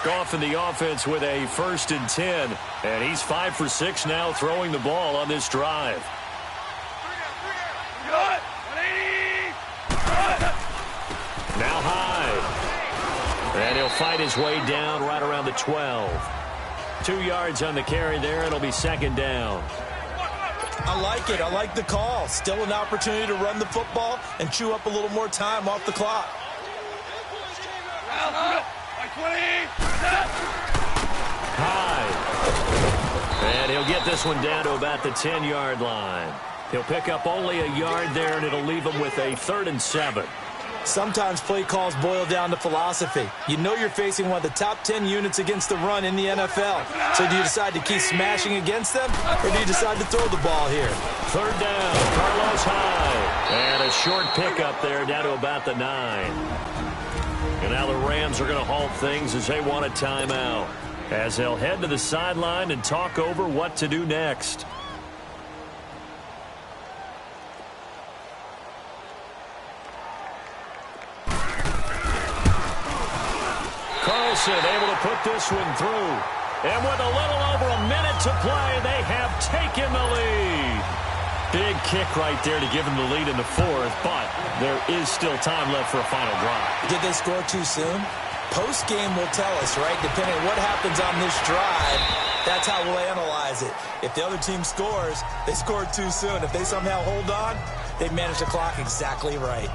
Goff in the offense with a 1st and 10. And he's 5 for 6 now throwing the ball on this drive. Now high. And he'll fight his way down right around the 12. 2 yards on the carry there. It'll be 2nd down. I like it. I like the call. Still an opportunity to run the football and chew up a little more time off the clock. High. And he'll get this one down to about the 10-yard line. He'll pick up only a yard there, and it'll leave him with a 3rd and 7. Sometimes play calls boil down to philosophy. You know you're facing one of the top 10 units against the run in the NFL. So do you decide to keep smashing against them, or do you decide to throw the ball here? 3rd down, Carlos Hyde. And a short pickup there down to about the 9. And now the Rams are going to halt things as they want a timeout, as they'll head to the sideline and talk over what to do next. Carlson able to put this one through. And with a little over a minute to play, they have taken the lead. Big kick right there to give them the lead in the 4th, but there is still time left for a final drive. Did they score too soon? Post-game will tell us, right? Depending on what happens on this drive, that's how we'll analyze it. If the other team scores, they scored too soon. If they somehow hold on, they managed the clock exactly right.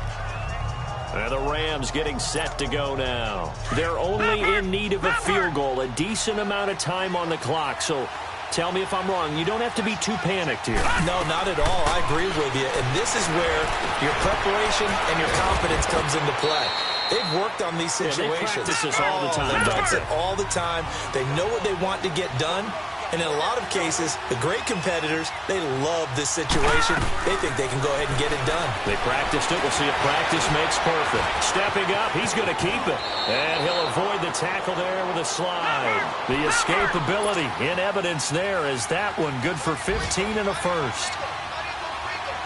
And the Rams getting set to go now. They're only in need of a field goal, a decent amount of time on the clock, so tell me if I'm wrong. You don't have to be too panicked here. No, not at all. I agree with you. And this is where your preparation and your confidence comes into play. They've worked on these situations. They practice this all the time. They practice it all the time. They know what they want to get done. And in a lot of cases, the great competitors, they love this situation. They think they can go ahead and get it done. They practiced it. We'll see if practice makes perfect. Stepping up, he's going to keep it. And he'll avoid the tackle there with a slide. The escapability in evidence there is that one good for 15 and a 1st.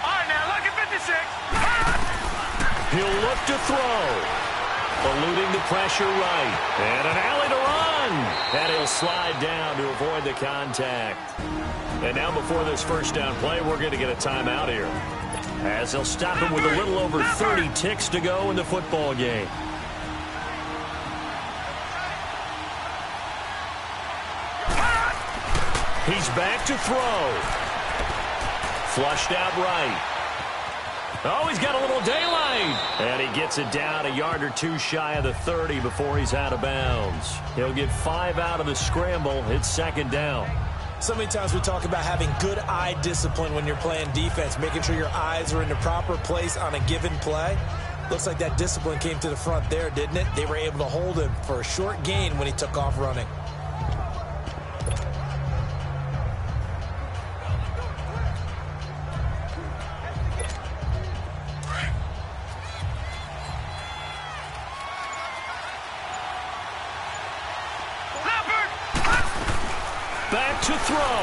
All right, now look at 56. He'll look to throw. Eluding the pressure right. And an alley to run. And he'll slide down to avoid the contact. And now before this first down play, we're going to get a timeout here, as they'll stop him with a little over 30 ticks to go in the football game. He's back to throw. Flushed out right. Oh, he's got a little daylight right. And he gets it down a yard or two shy of the 30 before he's out of bounds. He'll get 5 out of the scramble. It's second down. So many times we talk about having good eye discipline when you're playing defense, making sure your eyes are in the proper place on a given play. Looks like that discipline came to the front there, didn't it? They were able to hold him for a short gain when he took off running. Back to throw.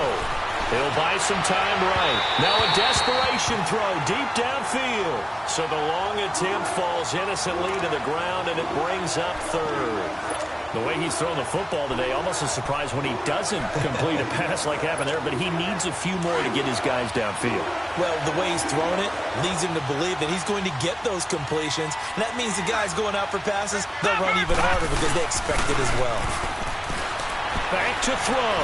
He'll buy some time right. Now a desperation throw deep downfield. So the long attempt falls innocently to the ground, and it brings up third. The way he's thrown the football today, almost a surprise when he doesn't complete a pass like happened there, but he needs a few more to get his guys downfield. Well, the way he's thrown it leads him to believe that he's going to get those completions, and that means the guys going out for passes, they'll run even harder because they expect it as well. Back to throw.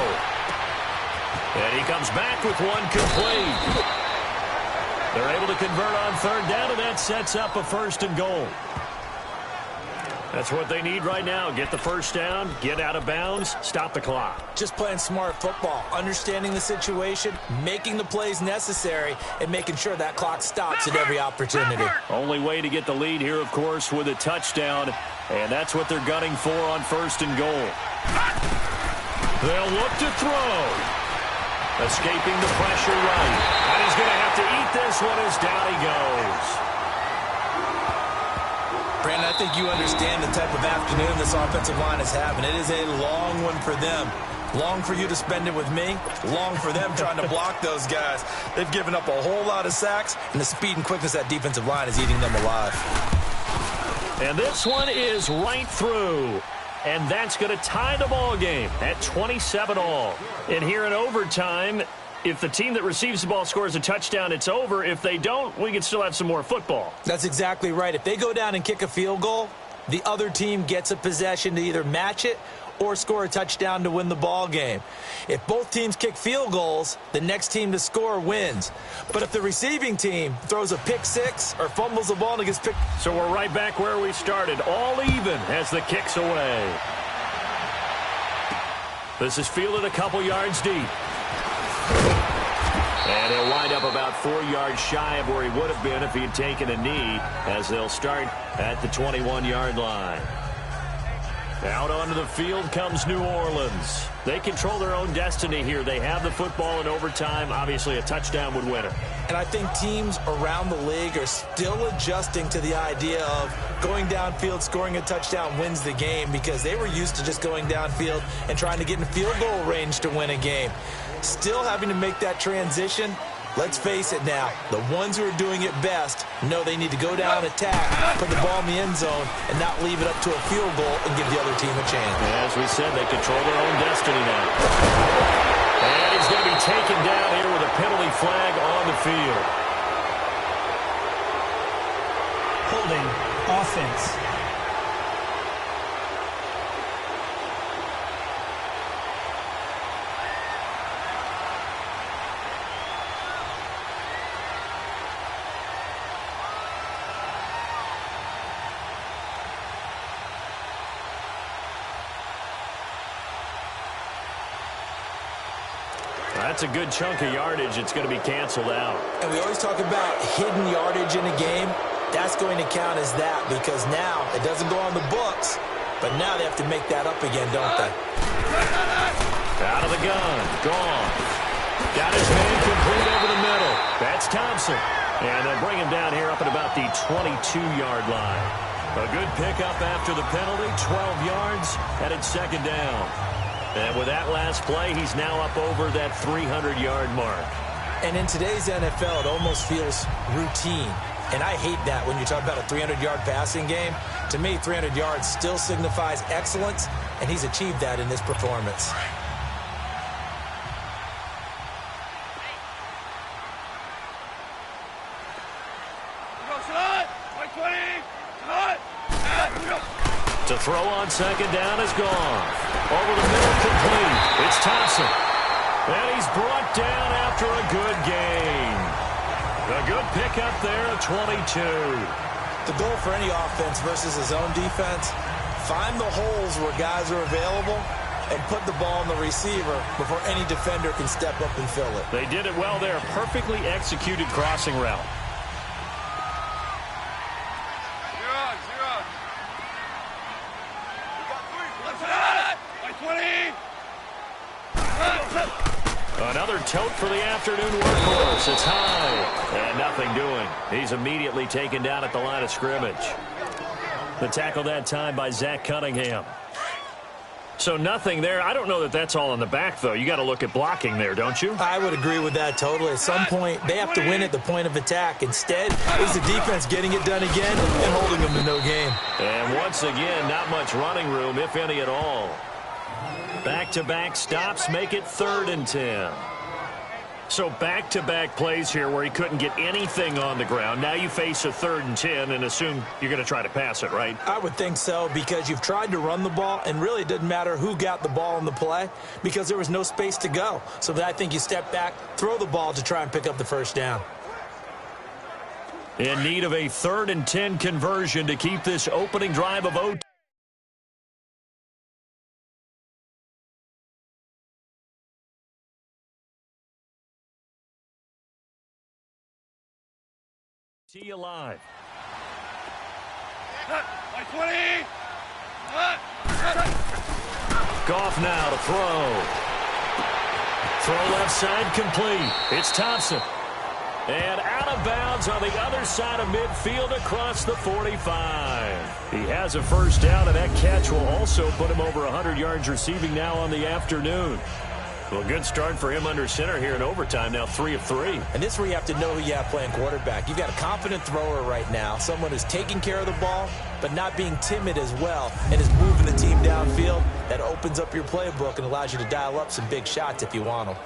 And he comes back with one complete. They're able to convert on third down, and that sets up a 1st and goal. That's what they need right now. Get the first down, get out of bounds, stop the clock. Just playing smart football, understanding the situation, making the plays necessary, and making sure that clock stops at every opportunity. Only way to get the lead here, of course, with a touchdown, and that's what they're gunning for on 1st and goal. They'll look to throw. Escaping the pressure right. And he's going to have to eat this one as down he goes. Brandon, I think you understand the type of afternoon this offensive line is having. It is a long one for them. Long for you to spend it with me. Long for them trying to block those guys. They've given up a whole lot of sacks, and the speed and quickness of that defensive line is eating them alive. And this one is right through. And that's going to tie the ball game at 27 all. And here in overtime, if the team that receives the ball scores a touchdown, it's over. If they don't, we can still have some more football. That's exactly right. If they go down and kick a field goal, the other team gets a possession to either match it or score a touchdown to win the ball game. If both teams kick field goals, the next team to score wins. But if the receiving team throws a pick six or fumbles the ball and it gets picked... So we're right back where we started, all even as the kick's away. This is fielded a couple yards deep. And he'll wind up about 4 yards shy of where he would have been if he had taken a knee, as they'll start at the 21-yard line. Out onto the field comes New Orleans. They control their own destiny here. They have the football in overtime. Obviously, a touchdown would win it. And I think teams around the league are still adjusting to the idea of going downfield, scoring a touchdown wins the game, because they were used to just going downfield and trying to get in field goal range to win a game. Still having to make that transition. Let's face it now, the ones who are doing it best know they need to go down, attack, put the ball in the end zone, and not leave it up to a field goal and give the other team a chance. As we said, they control their own destiny now. And he's going to be taken down here with a penalty flag on the field. Holding offense. That's a good chunk of yardage. It's going to be canceled out. And we always talk about hidden yardage in a game. That's going to count as that, because now it doesn't go on the books, but now they have to make that up again, don't they? Out of the gun. Gone. Got his man complete over the middle. That's Thompson. And they'll bring him down here up at about the 22-yard line. A good pickup after the penalty. 12 yards, headed second down. And with that last play, he's now up over that 300-yard mark. And in today's NFL, it almost feels routine. And I hate that when you talk about a 300-yard passing game. To me, 300 yards still signifies excellence, and he's achieved that in this performance. To throw on second down is gone. Over the middle, complete. It's Thompson. And he's brought down after a good gain. A good pickup there at 22. The goal for any offense versus his own defense, find the holes where guys are available and put the ball on the receiver before any defender can step up and fill it. They did it well there. Perfectly executed crossing route. Another tote for the afternoon workhorse. It's high. And nothing doing. He's immediately taken down at the line of scrimmage. The tackle that time by Zach Cunningham. So nothing there. I don't know that that's all in the back, though. You got to look at blocking there, don't you? I would agree with that totally. At some point, they have to win at the point of attack. Instead, it's the defense getting it done again and holding them to no gain. And once again, not much running room, if any at all. Back-to-back stops make it 3rd and 10. So back-to-back plays here where he couldn't get anything on the ground. Now you face a 3rd and 10 and assume you're going to try to pass it, right? I would think so, because you've tried to run the ball, and really it didn't matter who got the ball in the play because there was no space to go. So I think you step back, throw the ball to try and pick up the first down. In need of a 3rd and 10 conversion to keep this opening drive of OT. Alive. Goff now to throw. Throw left side complete. It's Thompson. And out of bounds on the other side of midfield across the 45. He has a first down, and that catch will also put him over 100 yards receiving now on the afternoon. Well, good start for him under center here in overtime, now 3 of 3. And this is where you have to know who you have playing quarterback. You've got a confident thrower right now, someone who's taking care of the ball, but not being timid as well, and is moving the team downfield. That opens up your playbook and allows you to dial up some big shots if you want them.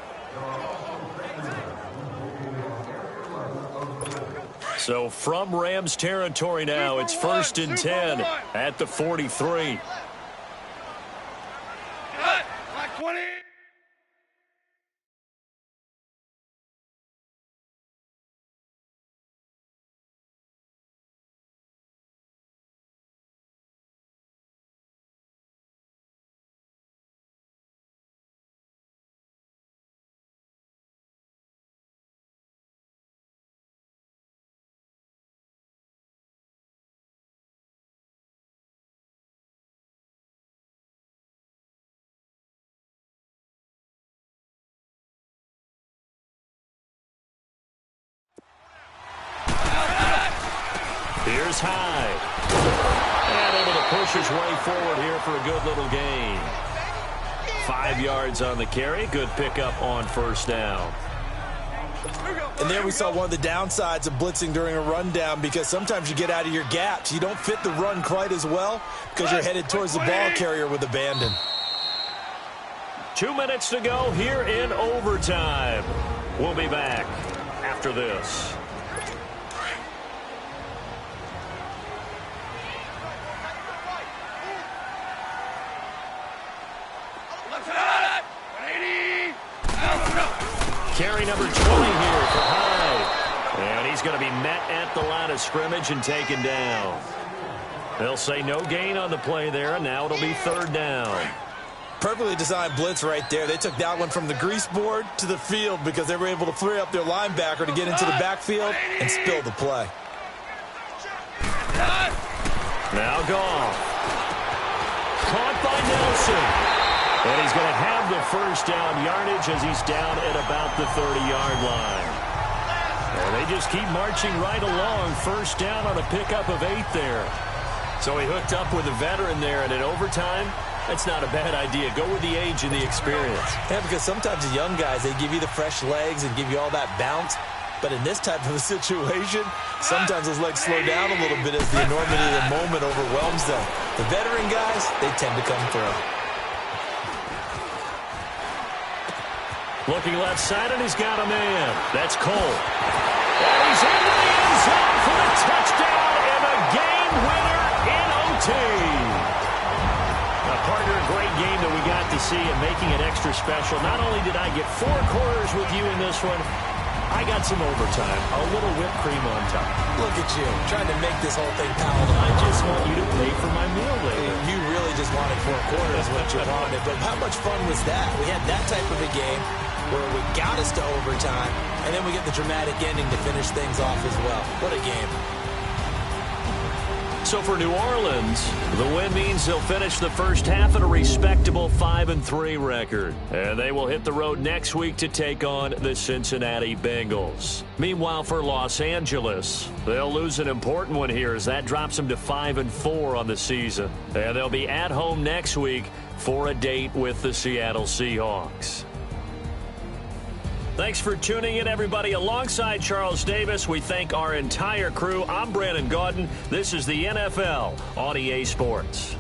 So from Rams territory now, it's 1st and 10 at the 43. Like 20. Here's High. And able to push his way forward here for a good little gain. 5 yards on the carry. Good pickup on first down. And there we saw one of the downsides of blitzing during a rundown, because sometimes you get out of your gaps. You don't fit the run quite as well because you're headed towards the ball carrier with abandon. 2 minutes to go here in overtime. We'll be back after this. Carry number 20 here for Hyde. And he's going to be met at the line of scrimmage and taken down. They'll say no gain on the play there, and now it'll be 3rd down. Perfectly designed blitz right there. They took that one from the grease board to the field because they were able to free up their linebacker to get into the backfield and spill the play. Now Goff. Caught by Nelson. And he's going to have the first down yardage as he's down at about the 30-yard line. And they just keep marching right along. First down on a pickup of 8 there. So he hooked up with a veteran there, and in overtime, that's not a bad idea. Go with the age and the experience. Yeah, because sometimes the young guys, they give you the fresh legs and give you all that bounce. But in this type of a situation, sometimes those legs slow down a little bit as the enormity of the moment overwhelms them. The veteran guys, they tend to come through. Looking left side, and he's got a man. That's Cole. And he's into the end zone for the touchdown and a game winner in OT. A partner, a great game that we got to see and making it extra special. Not only did I get 4 quarters with you in this one, I got some overtime, a little whipped cream on top. Look at you, trying to make this whole thing palatable. I just want you to pay for my meal later. You really just wanted 4 quarters, what you wanted. But how much fun was that? We had that type of a game where we got us to overtime, and then we get the dramatic ending to finish things off as well. What a game. So for New Orleans, the win means they'll finish the first half at a respectable 5-3 record. And they will hit the road next week to take on the Cincinnati Bengals. Meanwhile, for Los Angeles, they'll lose an important one here as that drops them to 5-4 on the season. And they'll be at home next week for a date with the Seattle Seahawks. Thanks for tuning in, everybody. Alongside Charles Davis, we thank our entire crew. I'm Brandon Gaudin. This is the NFL on EA Sports.